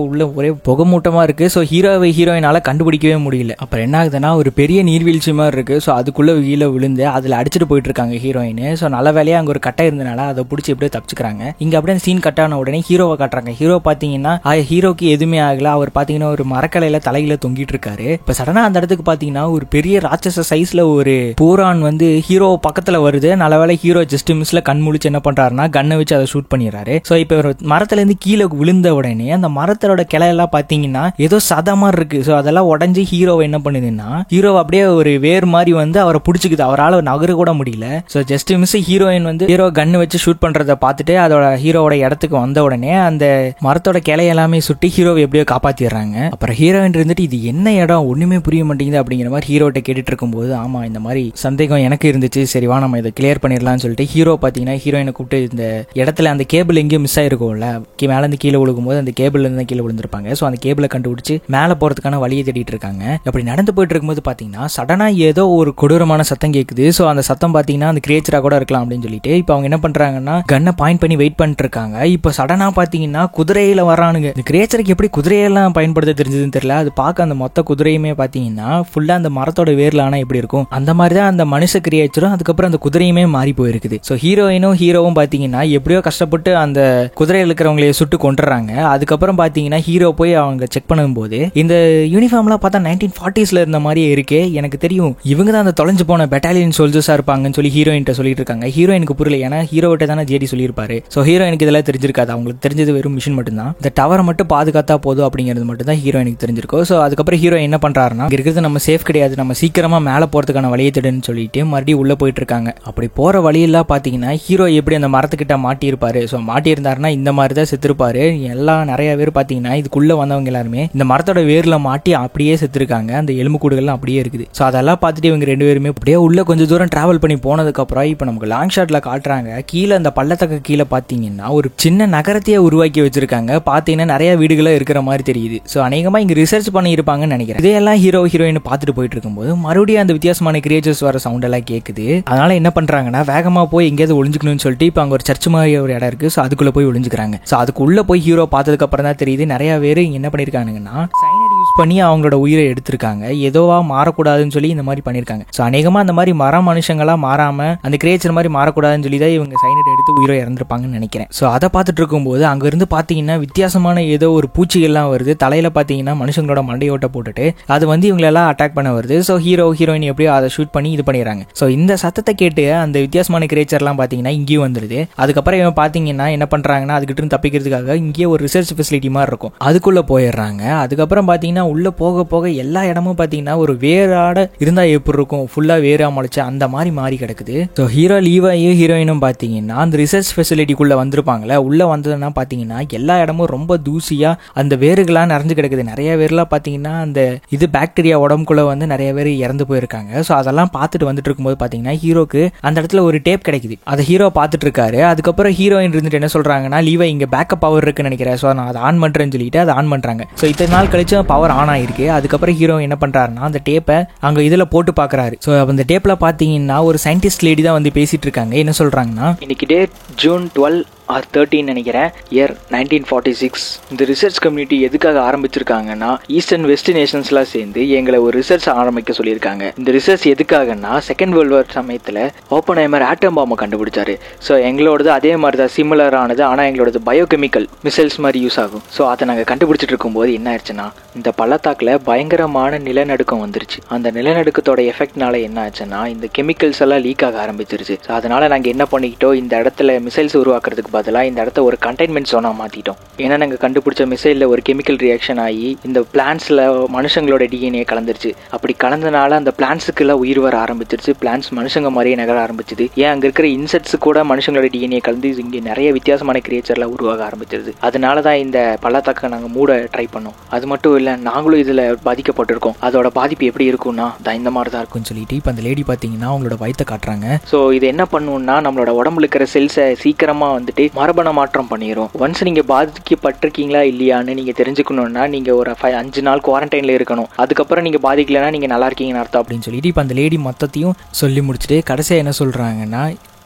உள்ள ஒரே புகமூட்டமா இருக்கு. ஸோ ஹீரோயினால கண்டுபிடிக்கவே முடியல. அப்புறம் என்ன ஆகுதுன்னா ஒரு பெரிய நீர்வீழ்ச்சி மாதிரி இருக்கு. ஸோ அதுக்குள்ள கீழே விழுந்து அதில் அடிச்சுட்டு போயிட்டு இருக்காங்க ஹீரோயின். ஸோ நல்ல வேலையா அங்கே ஒரு கட்டை இருந்தனால அதை பிடிச்சி எப்படியே தப்பிச்சுக்கிறாங்க. இங்க அப்படியே சீன் கட்டான உடனே ஹீரோவை காட்டுறாங்க. ஹீரோ பார்த்தீங்கன்னா ஹீரோக்கு எதுவுமே ஆகல. அவர் பார்த்தீங்கன்னா ஒரு மரக்கலையில தலையில தொங்கிட்டு இருக்காரு. இப்போ சடனா அந்த இடத்துக்கு பார்த்தீங்கன்னா ஒரு பெரிய ராட்சச சைஸ்ல ஒரு பூரான் வந்து ஹீரோ பக்கத்துல வருது. நல்ல வேலை ஹீரோ ஜஸ்ட் மிஸ்ல கண் முழிச்சு என்ன பண்றாருன்னா கண்ணை வச்சு அதை ஷூட் பண்ணிடுறாரு. ஸோ இப்போ ஒரு மரத்துல இருந்து கீழே விழுந்த உடனே அந்த மரத்தோட கிளையெல்லாம் பார்த்தீங்கன்னா ஏதோ சத மாதிரி இருக்கு. ஸோ அதெல்லாம் உடஞ்சி ஹீரோவை என்ன பண்ணுதுன்னா ஹீரோ அப்படியே ஒரு வேர் மாதிரி வந்து அவரை பிடிச்சிக்குது. அவரால் நகர கூட முடியல. ஸோ ஜஸ்ட் மிஸ் ஹீரோயின் வந்து ஹீரோ கண்ணு வச்சு ஷூட் பண்றதை பார்த்துட்டு அதோட ஹீரோவோட இடத்துக்கு வந்த உடனே அந்த மரத்தோட கிளை எல்லாமே சுட்டி ஹீரோவை எப்படியோ காப்பாத்திடுறாங்க. அப்புறம் ஹீரோயின் இருந்துட்டு இது என்ன இடம் ஒண்ணுமே புரிய மாட்டேங்குது அப்படிங்கிற மாதிரி ஹீரோட்ட கேட்டுட்டு இருக்கும்போது ஆமா இந்த மாதிரி சந்தேகம் எனக்கு இருந்துச்சு, சரிவா நம்ம இதை கிளியர் பண்ணிடலாம்னு சொல்லிட்டு ஹீரோ பார்த்தீங்கன்னா ஹீரோயினை கூப்பிட்டு இந்த இடத்துல அந்த கேபிள் எங்கேயும் மிஸ் ஆயிருக்கும்ல, மேல இருந்து கீழே விழுகும்போது அந்த கேபிள் இருந்து கீழே விழுந்திருப்பாங்க. ஸோ அந்த கேபிளை கண்டுபிடிச்சு மேலே போறதுக்கான வழியை தேடிட்டு இருக்காங்க. அப்படி நடந்து போயிட்டு இருக்கும்போது பார்த்தீங்கன்னா சடனா ஏதோ ஒரு கொடூரமான சத்தம் கேட்குது. ஸோ அந்த சத்தம் பார்த்தீங்கன்னா அந்த கிரியேச்சரா கூட இருக்கலாம் அப்படின்னு சொல்லிட்டு இப்போ அவங்க என்ன பண்றாங்கன்னா கன்னை பாயிண்ட் பண்ணி வெயிட் பண்ணிட்டு இருக்காங்க. இப்போ சடனா பார்த்தீங்கன்னா குதிரையில வரானுங்க. இந்த கிரியேச்சருக்கு எப்படி குதிரையெல்லாம் பயன்படுத்த தெரிஞ்சதுன்னு தெரியல. அது பார்க்க அந்த மொத்த குதிரையுமே பார்த்தீங்கன்னா ஃபுல்லா அந்த மரத்தோட வேர்ல ஆனா எப்படி இருக்கும் அந்த மாதிரி தான் அந்த மனுஷ கிரியேச்சரும் அதுக்கப்புறம் அந்த குதிரையுமே மாறி போயிருக்குது. ஸோ ஹீரோவும் பார்த்தீங்கன்னா எப்படியோ கஷ்டப்பட்டு அந்த குதிரையில் இருக்கிறவங்களைய சுட்டு கொண்டுறாங்க. அதுக்கப்புறம் பார்த்தீங்கன்னா ஹீரோ போய் அவங்க செக் பண்ணும்போது இந்த யூனிஃபார்ம்லாம் பார்த்தா 1940s இருந்த மாதிரியே இருக்கே, எனக்கு தெரியும் இவங்க தான் அந்த தொலைஞ்சு போன பெட்டாலியன் சோல்ஜர்ஸா இருப்பாங்கன்னு சொல்லி ஹீரோயின்ட்ட சொல்லிட்டு இருக்காங்க. ஹீரோயினுக்கு புரியல, ஏன்னா ஹீரோவிட்ட தானே ஜேடி சொல்லியிருப்பாரு. ஸோ ஹீரோயினுக்கு இதெல்லாம் தெரிஞ்சிருக்காது. அவங்களுக்கு தெரிஞ்சது வெறும் மிஷின் மட்டும்தான். இந்த டவரை மட்டும் பாதுகாத்தா போதும் அப்படிங்கிறது மட்டும் தான் ஹீரோயினுக்கு தெரிஞ்சிருக்கும். ஸோ அதுக்கப்புறம் ஹீரோ என்ன பண்றாருன்னா இருக்கிறது நம்ம சேஃப் கிடையாது, நம்ம சீக்கிரமா மேலே போறதுக்கான வழியை தேடுன்னு சொல்லிட்டு மறுபடியும் உள்ள போயிட்டு இருக்காங்க. அப்படி போற வழியெல்லாம் பாத்தீங்கன்னா ஹீரோ எப்படி அந்த மரத்துக்கிட்ட மாட்டி இருப்பாரு. ஸோ மாட்டி இருந்தாருன்னா இந்த மாதிரி தான் செத்துருப்பாரு. எல்லாம் நிறைய பேர் பாத்தீங்கன்னா இதுக்குள்ள வந்தவங்க எல்லாருமே இந்த மரத்தோட வேர்ல மாட்டி அப்படியே செத்துருக்காங்க. அந்த எலும்பு கூடுகள்லாம் அப்படியே இருக்குது. ஸோ அதெல்லாம் பார்த்துட்டு இவங்க 2 பேருமே அப்படியே உள்ள கொஞ்சம் தூரம் டிராவல் பண்ணி போனதுக்கு அப்புறம் இப்போ நமக்கு லாங் ஷாட்ல காட்டுறாங்க. கீழே அந்த பள்ளத்தக்க கீழே பாத்தீங்கன்னா ஒரு சின்ன நகரத்தையே உருவாக்கி வச்சிருக்காங்க. பாத்தீங்கன்னா நிறைய வீடுகளா இருக்கிற மாதிரி தெரியுது. ஸோ அநேகமா இங்க ரிசர்ச் பண்ணி இருப்பாங்கன்னு நினைக்கிறேன். இதையெல்லாம் ஹீரோயின் பார்த்துட்டு போயிட்டு இருக்கும்போது மறுபடியும் அந்த வித்தியாசமான கிரியேச்சர்ஸ் வர சவுண்ட் எல்லாம் கேட்குது. அதனால என்ன பண்றாங்கன்னா வேகமா போய் எங்கேயாவது ஒளிஞ்சுக்கணும்னு சொல்லிட்டு இப்போ அங்க ஒரு சர்ச் மாதிரி ஒரு இடம் இருக்கு. ஸோ அதுக்குள்ள போய் ஒளிஞ்சுக்கிறாங்க. ஸோ அதுக்குள்ள போய் ஹீரோ பார்த்ததுக்கு அப்புறம் தான் தெரியுது நிறைய பேர் என்ன பண்ணிருக்காங்கன்னா சைனைட் யூஸ் பண்ணி அவங்களோட உயிரை எடுத்திருக்காங்க. ஏதோவா மாறக்கூடாதுன்னு சொல்லி இந்த மாதிரி பண்ணிருக்காங்க. ஸோ அநேகமா அந்த மாதிரி மனுஷங்களா மாறாம அந்த கிரியேச்சர் மாதிரி மாறக்கூடாதுன்னு சொல்லி தான் இவங்க சைனைட் எடுத்து உயிரை இறந்திருப்பாங்கன்னு நினைக்கிறேன். ஸோ அதை பார்த்துட்டு இருக்கும்போது அங்க இருந்து பாத்தீங்கன்னா வித்தியாசமான ஏதோ ஒரு பூச்சிகள்லாம் வருது. தலையில பாத்தீங்கன்னா மனுஷங்களோட மண்டையோட்ட போட்டுட்டு அது வந்து இவங்களெல்லாம் அட்டாக் பண்ண வருது. ஸோ ஹீரோயின் எப்படியோ அதை ஷூட் பண்ணி இது பண்ணிடுறாங்க. ஸோ இந்த சத்தத்தை கேட்டு அந்த வித்தியாசமான கிரியேச்சர்லாம் பாத்தீங்கன்னா இங்கேயும் வந்துருது. அதுக்கப்புறம் இவன் பாத்தீங்கன்னா என்ன பண்றாங்கன்னா அதுக்கிட்ட தப்பிக்கிறதுக்காக இங்கேயே ஒரு ரிசர்ச் ஃபெசிலிட்டி மாதிரி இருக்கும், அதுக்குள்ள போயிடுறாங்க. அதுக்கப்புறம் பாத்தீங்கன்னா பார்த்தீங்கன்னா உள்ளே போக போக எல்லா இடமும் பார்த்தீங்கன்னா ஒரு வேறாட இருந்தால் எப்படி இருக்கும், ஃபுல்லாக வேறா முளைச்சு அந்த மாதிரி மாறி கிடக்குது. ஸோ ஹீரோ லீவாயும் ஹீரோயினும் பார்த்தீங்கன்னா அந்த ரிசர்ச் ஃபெசிலிட்டிக்குள்ளே வந்திருப்பாங்களே, உள்ளே வந்ததுன்னா பார்த்தீங்கன்னா எல்லா இடமும் ரொம்ப தூசியாக அந்த வேர்களாக நிறைஞ்சு கிடக்குது. நிறைய பேர்லாம் பார்த்தீங்கன்னா அந்த இது பாக்டீரியா உடம்புக்குள்ளே வந்து நிறைய பேர் இறந்து போயிருக்காங்க. ஸோ அதெல்லாம் பார்த்துட்டு வந்துட்டு இருக்கும்போது பார்த்தீங்கன்னா ஹீரோக்கு அந்த இடத்துல ஒரு டேப் கிடைக்குது. அதை ஹீரோ பார்த்துட்டு இருக்காரு. அதுக்கப்புறம் ஹீரோயின் இருந்துட்டு என்ன சொல்கிறாங்கன்னா, லீவா இங்கே பேக்கப் பவர் இருக்குன்னு நினைக்கிறேன், ஸோ நான் அதை ஆன் பண்ணுறேன்னு சொல்லிட்டு அதை ஆன் பண்ணுறாங்க. ஸோ இத்தனை நாள் கழிச்சு பவர் ஆன் ஆயிருக்கு. அதுக்கப்புறம் ஹீரோ என்ன பண்ணுறாருன்னா அந்த டேப்பை அங்கே இதில் போட்டு பார்க்குறாரு. ஸோ அந்த டேப்பில் பார்த்தீங்கன்னா ஒரு சயின்டிஸ்ட் லேடி தான் வந்து பேசிட்டு இருக்காங்க. என்ன சொல்கிறாங்கன்னா, இன்னைக்கு டேட் June 12 or 13 நினைக்கிறேன், இயர் 1946. இந்த ரிசர்ச் கம்யூனிட்டி எதுக்காக ஆரம்பிச்சிருக்காங்கன்னா, ஈஸ்ட் அண்ட் வெஸ்ட் நேஷன்ஸ்லாம் சேர்ந்து எங்களை ஒரு ரிசர்ச் ஆரம்பிக்க சொல்லியிருக்காங்க. இந்த ரிசர்ச் எதுக்காகன்னா, செகண்ட் வேர்ல்டு வார் சமயத்தில் ஓப்பன்ஹைமர் ஆட்டம் பாம்பை கண்டுபிடிச்சாரு. ஸோ எங்களோடது அதே மாதிரி தான் சிமிலர் ஆனது, ஆனால் எங்களோடது பயோகெமிக்கல் மிசைல்ஸ் மாதிரி யூஸ் ஆகும். ஸோ அதை நாங்கள் கண்டுபிடிச்சிட்டு இருக்கும்போது என்ன ஆயிடுச்சுன்னா, இந்த பள்ளத்தாக்கில் பயங்கரமான நிலநடுக்கம் வந்துருச்சு. அந்த நிலநடுக்கத்தோட எஃபெக்ட்னால என்ன ஆச்சுன்னா, இந்த கெமிக்கல்ஸ் எல்லாம் லீக் ஆக ஆரம்பிச்சிருச்சு. ஸோ அதனால நாங்கள் என்ன பண்ணிக்கிட்டோம், இந்த இடத்துல மிசைல்ஸ் உருவாக்குறதுக்கு பதிலாக இந்த இடத்த ஒரு கண்டெய்ன்மெண்ட் ஜோனா மாற்றிட்டோம். ஏன்னா நாங்கள் கண்டுபிடிச்ச மிசைலில் ஒரு கெமிக்கல் ரியாக்ஷன் ஆகி இந்த பிளான்ஸில் மனுஷங்களோட டிஎன்ஏ கலந்துருச்சு. அப்படி கலந்தனால அந்த பிளான்ஸுக்கெல்லாம் உயிர் வர ஆரம்பிச்சிருச்சு. பிளான்ஸ் மனுஷங்க மாதிரியே நகர ஆரம்பிச்சிது. ஏன் அங்கே இருக்கிற இன்செக்ட்ஸ் கூட மனுஷங்களோட டிஎன்ஏ கலந்து இங்கே நிறைய வித்தியாசமான கிரியேச்சர்லாம் உருவாக ஆரம்பிச்சிருது. அதனால தான் இந்த பள்ளத்தாக்கை நாங்கள் மூட ட்ரை பண்ணோம். அது மட்டும் இல்லை, நாங்களும் இதில் பாதிக்கப்பட்டிருக்கோம். அதோட பாதிப்பு எப்படி இருக்கும்னா இந்த மாதிரி தான் இருக்கும்னு சொல்லிட்டு இப்போ அந்த லேடி பார்த்தீங்கன்னா அவங்களோட வயிற்றை காட்டுறாங்க. ஸோ இது என்ன பண்ணுன்னா, நம்மளோட உடம்புல இருக்கிற செல்ஸை சீக்கிரமாக வந்துட்டு மரபணு மாற்றம் பண்ணிடும். ஒன்ஸ் நீங்க பாதிக்கப்பட்டிருக்கீங்களா இல்லையான்னு நீங்க தெரிஞ்சுக்கணும்னா நீங்க ஒரு 5 நாள் குவாரண்டைன்ல இருக்கணும். அதுக்கப்புறம் நீங்க பாதிக்கலன்னா நீங்க நல்லா இருக்கீங்கன்னு அர்த்தம் அப்படின்னு சொல்லிட்டு இப்போ அந்த லேடி மொத்தத்தையும் சொல்லி முடிச்சுட்டு கடைசியா என்ன சொல்றாங்கன்னா,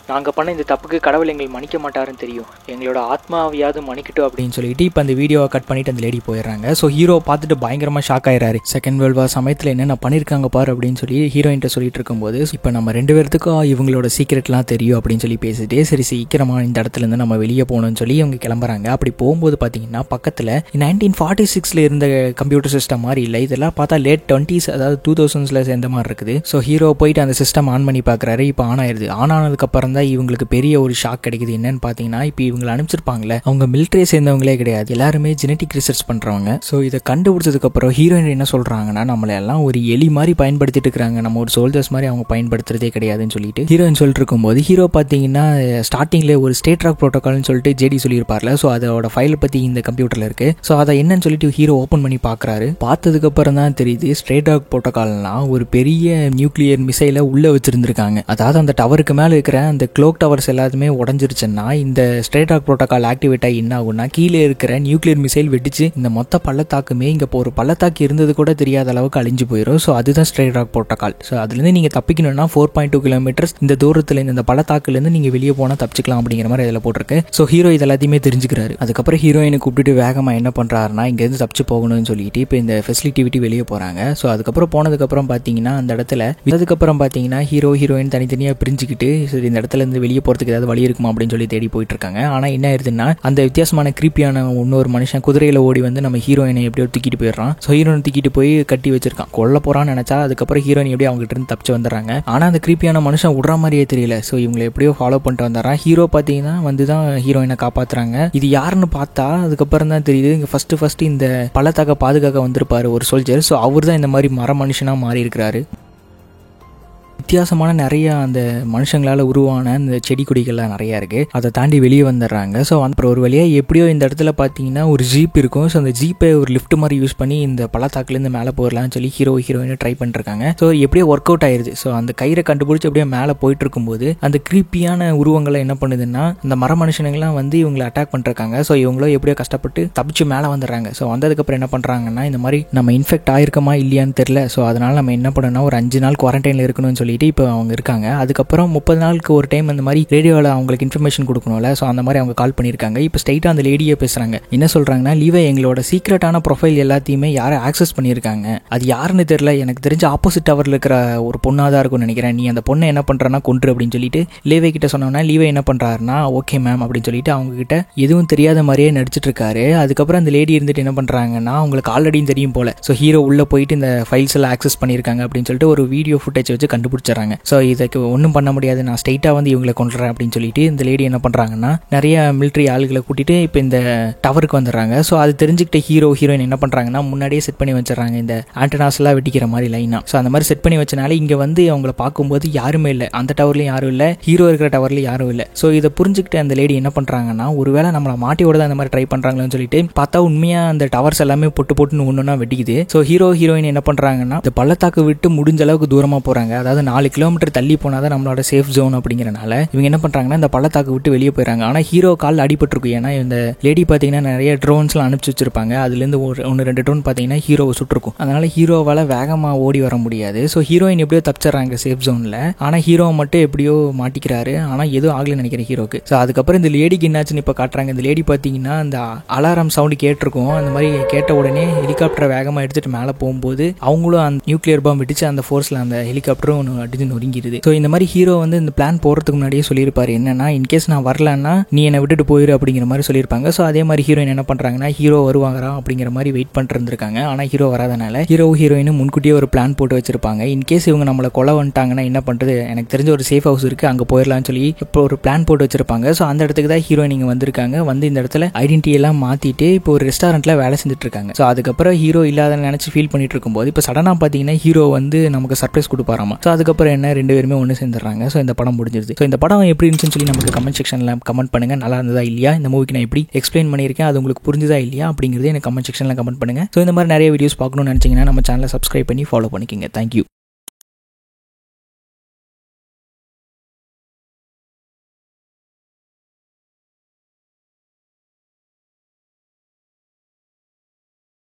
நாங்கள் பண்ண இந்த தப்புக்கு கடவுள் எங்களை மன்னிக்க மாட்டாருன்னு தெரியும், எங்களோட ஆத்மாவையாவது மன்னிக்கட்டும் அப்படின்னு சொல்லிட்டு இப்போ அந்த வீடியோவை கட் பண்ணிட்டு அந்த லேடி போயிடுறாங்க. ஸோ ஹீரோ பார்த்துட்டு பயங்கரமாக ஷாக் ஆயிடுறாரு. செகண்ட் வேர்ல்டு வார் சமயத்தில் என்னென்ன பண்ணியிருக்காங்க பாரு அப்படின்னு சொல்லி ஹீரோயின்ட்ட சொல்லிட்டு இருக்கும்போது, இப்போ நம்ம 2 பேர்த்துக்கும் இவங்களோட சீக்கிரட்லாம் தெரியும் அப்படின்னு சொல்லி பேசிட்டு, சரி சீக்கிரமாக இந்த இடத்துல இருந்து நம்ம வெளியே போகணும்னு சொல்லி அவங்க கிளம்புறாங்க. அப்படி போகும்போது பார்த்தீங்கன்னா பக்கத்தில் 1946 இருந்த கம்ப்யூட்டர் சிஸ்டம் மாதிரி இல்லை, இதெல்லாம் பார்த்தா லேட் 20s அதாவது 2000s சேர்ந்த மாதிரி இருக்குது. ஸோ ஹீரோ போயிட்டு அந்த சிஸ்டம் ஆன் பண்ணி பார்க்குறாரு. இப்போ ஆன் ஆயிடுது. ஆன் ஆனதுக்கப்புறம் இவங்களுக்கு பெரிய ஒரு ஷாக் கிடைக்குது. என்னன்னு பாத்தீங்கன்னா, இப்போ இவங்களை அனுப்பிச்சிருப்பாங்களே அவங்க மிலிட்டரியை சேர்ந்தவங்களே கிடையாது, எல்லாருமே ஜெனட்டிக் ரிசர்ச் பண்றவங்க. ஸோ இதை கண்டுபிடிச்சதுக்கு அப்புறம் ஹீரோயின் என்ன சொல்றாங்கன்னா, நம்மள எல்லாம் ஒரு எலி மாதிரி பயன்படுத்திட்டு இருக்காங்க, நம்ம ஒரு சோல்ஜர்ஸ் மாதிரி அவங்க பயன்படுத்துறதே கிடையாதுன்னு சொல்லிட்டு ஹீரோயின் சொல்லிட்டு இருக்கும்போது, ஹீரோ பாத்தீங்கன்னா ஸ்டார்டிங்ல ஒரு ஸ்டேட் ராக் ப்ரோட்டோகால்னு சொல்லிட்டு ஜேடி சொல்லியிருப்பார்ல, ஸோ அதோட ஃபைல் பத்தி இந்த கம்ப்யூட்டர்ல இருக்கு. ஸோ அதை என்னன்னு சொல்லிட்டு ஹீரோ ஓப்பன் பண்ணி பாக்குறாரு. பார்த்ததுக்கு அப்புறம் தான் தெரியுது ஸ்ட்ரேட் ராக் ப்ரோட்டோகால்னா ஒரு பெரிய நியூக்ளியர் மிசைலை உள்ள வச்சிருந்திருக்காங்க. அதாவது அந்த டவருக்கு மேல இருக்கிற அந்த க்ளோக் டவர்ஸ் எல்லாத்துமே உடஞ்சிருச்சுன்னா இந்த ஸ்ட்ரேட் ராக் ப்ரோட்டோகால் ஆக்டிவேட் ஆகி என்ன ஆகும்னா, கீழே இருக்கிற நியூக்ளியர் மிசைல் வெடிச்சு இந்த மொத்த பள்ளத்தாக்குமே இங்க ஒரு பள்ளத்தாக்கு இருந்தது கூட தெரியாத அளவுக்கு அழிஞ்சு போயிடும். ஸோ அதுதான் ஸ்ட்ரேட் ராக் ப்ரோட்டோகால். ஸோ அதுலேருந்து நீங்க தப்பிக்கணும்னா 4.2 கிலோமீட்டர்ஸ் இந்த தூரத்துல இந்த பள்ளத்தாக்குலேருந்து நீங்க வெளியே போனா தப்பிச்சுக்கலாம் அப்படிங்கிற மாதிரி இதில் போட்டிருக்கு. ஸோ ஹீரோ இது எல்லாத்தையுமே தெரிஞ்சுக்கிறாரு. அதுக்கப்புறம் ஹீரோயினை கூப்பிட்டு வேகமா என்ன பண்றாருன்னா, இங்கேருந்து தப்பிச்சு போகணும்னு சொல்லிட்டு இப்போ இந்த ஃபெசிலிட்டி விட்டு வெளியே போறாங்க. ஸோ அதுக்கப்புறம் போனதுக்கப்புறம் பார்த்தீங்கன்னா அந்த இடத்துல இதுக்கப்புறம் பார்த்தீங்கன்னா ஹீரோயின் தனித்தனியாக பிரிஞ்சுக்கிட்டு சரி இந்த இடத்துல இருந்து வெளியே போறதுக்கு ஏதாவது வழி இருக்குமா அப்படின்னு சொல்லி தேடி போயிட்டு இருக்காங்க. ஆனா என்ன ஆயிருதுன்னா, அந்த வித்தியாசமான கிரீப்பியான இன்னொரு மனுஷன் குதிரையில ஓடி வந்து நம்ம ஹீரோயினை எப்படியோ தூக்கிட்டு போயிடுறான். ஸோ ஹீரோயின் தூக்கிட்டு போய் கட்டி வச்சிருக்கான், கொல்ல போறான்னு நினைச்சா. அதுக்கப்புறம் ஹீரோயின் எப்படி அவங்க கிட்ட இருந்து தப்பிச்சு வந்துடுறாங்க. ஆனா அந்த கிரீப்பியான மனுஷன் விடுற மாதிரியே தெரியல. ஸோ இவங்களை எப்படியோ ஃபாலோ பண்ணிட்டு வந்துடுறான். ஹீரோ பாத்தீங்கன்னா வந்துதான் ஹீரோயினை காப்பாத்துறாங்க. இது யாருன்னு பார்த்தா அதுக்கப்புறம் தான் தெரியுது, இங்க ஃபர்ஸ்ட் இந்த பள்ளத்தாக்க பாதுகாக்க வந்திருப்பாரு ஒரு சோல்ஜர். ஸோ அவர் தான் இந்த மாதிரி மர மனுஷனா மாறி இருக்கிறாரு. வித்தியாசமான நிறைய அந்த மனுஷங்களால் உருவான இந்த செடி கொடிகள்லாம் நிறையா இருக்குது. அதை தாண்டி வெளியே வந்துடுறாங்க. ஸோ அப்புறம் ஒரு வழியாக எப்படியோ இந்த இடத்துல பார்த்தீங்கன்னா ஒரு ஜீப் இருக்கும். ஸோ அந்த ஜீப்பை ஒரு லிஃப்ட் மாதிரி யூஸ் பண்ணி இந்த பள்ளத்தாக்குலேருந்து மேலே போயிடலாம்னு சொல்லி ஹீரோயினை ட்ரை பண்ணிருக்காங்க. ஸோ எப்படியோ ஒர்க் அவுட் ஆயிடுது. ஸோ அந்த கயிறை கண்டுபிடிச்சி அப்படியே மேலே போயிட்டு இருக்கும்போது அந்த கிரீப்பியான உருவங்களை என்ன பண்ணுதுன்னா, அந்த மர மனுஷனுங்கெல்லாம் வந்து இவங்களை அட்டாக் பண்ணிருக்காங்க. ஸோ இவங்களும் எப்படியோ கஷ்டப்பட்டு தப்பிச்சு மேலே வந்துடுறாங்க. ஸோ வந்ததுக்கப்புறம் என்ன பண்ணுறாங்கன்னா, இந்த மாதிரி நம்ம இன்ஃபெக்ட் ஆயிருக்கோமா இல்லையான்னு தெரியல. ஸோ அதனால நம்ம என்ன பண்ணோம்னா ஒரு 5 நாள் குவாரண்டைனில் இருக்கணும்னு சொல்லிட்டு இப்போ அவங்க இருக்காங்க. அதுக்கப்புறம் 30 நாளுக்கு ஒரு டைம் அந்த மாதிரி ரேடியோவில் அவங்களுக்கு இன்ஃபர்மேஷன் கொடுக்கணும்ல. ஸோ அந்த மாதிரி அவங்க கால் பண்ணியிருக்காங்க. இப்போ ஸ்ட்ரைட்டாக அந்த லேடியே பேசுகிறாங்க. என்ன சொல்கிறாங்கன்னா, லீவை எங்களோட சீக்ரெட்டான ப்ரொஃபைல் எல்லாத்தையுமே யாரை ஆக்சஸ் பண்ணியிருக்காங்க, அது யாருன்னு தெரியல, எனக்கு தெரிஞ்ச ஆப்போசிட் டவரில் இருக்கிற ஒரு பொண்ணாக தான் இருக்கும்னு நினைக்கிறேன், நீ அந்த பொண்ணை என்ன பண்ணுறன்னா கொன்று அப்படின்னு சொல்லிட்டு லீவை கிட்ட சொன்னோம்னா, லீவை என்ன பண்ணுறாருன்னா ஓகே மேம் அப்படின்னு சொல்லிட்டு அவங்க கிட்ட எதுவும் தெரியாத மாதிரியே நடிச்சிட்டு இருக்காரு. அதுக்கப்புறம் அந்த லேடி இருந்துட்டு என்ன பண்ணுறாங்கன்னா, அவங்களுக்கு ஆல்ரெடி தெரியும் போல. ஸோ ஹீரோ உள்ளே போயிட்டு இந்த ஃபைல்ஸ் எல்லாம் ஆக்சஸ் பண்ணியிருக்காங்க அப்படின்னு சொல்லிட்டு ஒரு வீடியோ ஃபுட்டேஜ் வச்சு கண்டுபிடிச்சிருக்காங்க. ஆரம்பிச்சிடறாங்க. ஸோ இதுக்கு ஒன்றும் பண்ண முடியாது, நான் ஸ்ட்ரைட்டாக வந்து இவங்களை கொண்டுறேன் அப்படின்னு சொல்லிட்டு இந்த லேடி என்ன பண்ணுறாங்கன்னா நிறைய மிலிட்ரி ஆளுகளை கூட்டிட்டு இப்போ இந்த டவருக்கு வந்துடுறாங்க. ஸோ அது தெரிஞ்சுக்கிட்ட ஹீரோயின் என்ன பண்ணுறாங்கன்னா முன்னாடியே செட் பண்ணி வச்சிடறாங்க இந்த ஆண்டனாஸ் எல்லாம் வெட்டிக்கிற மாதிரி லைனா. ஸோ அந்த மாதிரி செட் பண்ணி வச்சனால இங்கே வந்து அவங்கள பார்க்கும்போது யாருமே இல்லை, அந்த டவர்லையும் யாரும் இல்லை, ஹீரோ இருக்கிற டவர்லையும் யாரும் இல்லை. ஸோ இதை புரிஞ்சுக்கிட்ட அந்த லேடி என்ன பண்ணுறாங்கன்னா ஒருவேளை நம்மளை மாட்டியோட தான் அந்த மாதிரி ட்ரை பண்ணுறாங்களேன்னு சொல்லிட்டு பார்த்தா உண்மையாக அந்த டவர்ஸ் எல்லாமே போட்டு ஒன்றுனா வெட்டிக்குது. ஸோ ஹீரோயின் என்ன பண்ணுறாங்கன்னா இந்த பள்ளத்தாக்கு விட்டு முடிஞ்ச அளவுக்கு தூரமாக போகிறாங்க. அதாவது 4 கிலோமீட்டர் தள்ளி போனால் தான் நம்மளோட சேஃப் ஜோன் அப்படிங்கிறனால இவங்க என்ன பண்ணுறாங்கன்னா இந்த பள்ளத்தாக்கு விட்டு வெளியே போயிடறாங்க. ஆனால் ஹீரோ கால் அடிபட்டிருக்கும். ஏன்னா இந்த லேடி பார்த்தீங்கன்னா நிறைய ட்ரோன்ஸ்லாம் அனுப்பிச்சு வச்சிருப்பாங்க. அதுலேருந்து 1-2 ட்ரோன் பார்த்தீங்கன்னா ஹீரோவை சுட்டிருக்கும். அதனால ஹீரோவால் வேகமாக ஓடி வர முடியாது. ஸோ ஹீரோயின் எப்படியோ தப்பிச்சிடறாங்க சேஃப் ஜோனில். ஆனால் ஹீரோ மட்டும் எப்படியோ மாட்டிக்கிறாரு. ஆனால் எதுவும் ஆகலன்னு நினைக்கிறேன் ஹீரோக்கு. ஸோ அதுக்கப்புறம் இந்த லேடிக்கு என்னாச்சுன்னு இப்போ காட்டுறாங்க. இந்த லேடி பார்த்தீங்கன்னா இந்த அலாரம் சவுண்டு கேட்டிருக்கும். அந்த மாதிரி கேட்ட உடனே ஹெலிகாப்டரை வேகமாக எடுத்துட்டு மேலே போகும்போது அவங்களும் அந்த நியூக்ளியர் பாம் வெடிச்சு அந்த ஃபோர்ஸில் அந்த ஹெலிகாப்டரும் ஒன்று அடிச்சு நொறுங்கிடுது. ஸோ இந்த மாதிரி ஹீரோ வந்து இந்த பிளான் போகிறதுக்கு முன்னாடியே சொல்லியிருப்பாரு என்னன்னா இன்கேஸ் நான் வரலன்னா நீ என்னை விட்டுட்டு போயிரு அப்படிங்கிற மாதிரி சொல்லியிருப்பாங்க. ஸோ அதே மாதிரி ஹீரோயின் என்ன பண்ணுறாங்கன்னா ஹீரோ வருவாங்கறா அப்படிங்கிற மாதிரி வெயிட் பண்ணிட்டு இருந்திருக்காங்க. ஆனால் ஹீரோ வராதனால ஹீரோயினும் முன்கூட்டியே ஒரு பிளான் போட்டு வச்சிருப்பாங்க. இன்கேஸ் இவங்க நம்மளை கொலை வந்துட்டாங்கன்னா என்ன பண்ணுறது, எனக்கு தெரிஞ்ச ஒரு சேஃப் ஹவுஸ் இருக்குது அங்கே போயிடலாம்னு சொல்லி இப்போ ஒரு பிளான் போட்டு வச்சிருப்பாங்க. ஸோ அந்த இடத்துக்கு தான் ஹீரோயின் இங்கே வந்திருக்காங்க. வந்து இந்த இடத்துல ஐடென்டிட்டி எல்லாம் மாற்றிட்டு இப்போ ஒரு ரெஸ்டாரண்ட்டில் வேலை செஞ்சுட்டு இருக்காங்க. ஸோ அதுக்கப்புறம் ஹீரோ இல்லாத நினச்சி ஃபீல் பண்ணிட்டு இருக்கும்போது இப்போ சடனாக பார்த்தீங்கன்னா ஹீரோ வந்து நமக்கு சர்ப்ரைஸ் கொடுப்பாராமா. ஸோ அதுக்கப்புறம் என்ன 2 பேருமே ஒன்று சேர்ந்துடுறாங்க. ஸோ இந்த படம் முடிஞ்சிருது. ஸோ இந்த படம் எப்படி இருந்துச்சுன்னு சொல்லி நமக்கு கமெண்ட் செக்ஷனில் கமெண்ட் பண்ணுங்கள். நல்லா இருந்ததா இல்லையா, இந்த மூவிக்கு நான் எப்படி எக்ஸ்பிளைன் பண்ணியிருக்கேன் அது உங்களுக்கு புரிஞ்சுதா இல்லையா அப்படிங்கிறது எனக்கு கமெண்ட் செக்ஷனில் கமெண்ட் பண்ணுங்கள். ஸோ இந்த மாதிரி நிறைய வீடியோஸ் பார்க்கணும்னு நினச்சிங்கன்னா நம்ம சேனலை சப்ஸ்கிரைப் பண்ணி ஃபாலோ பண்ணிக்கோங்க. தேங்க்யூ.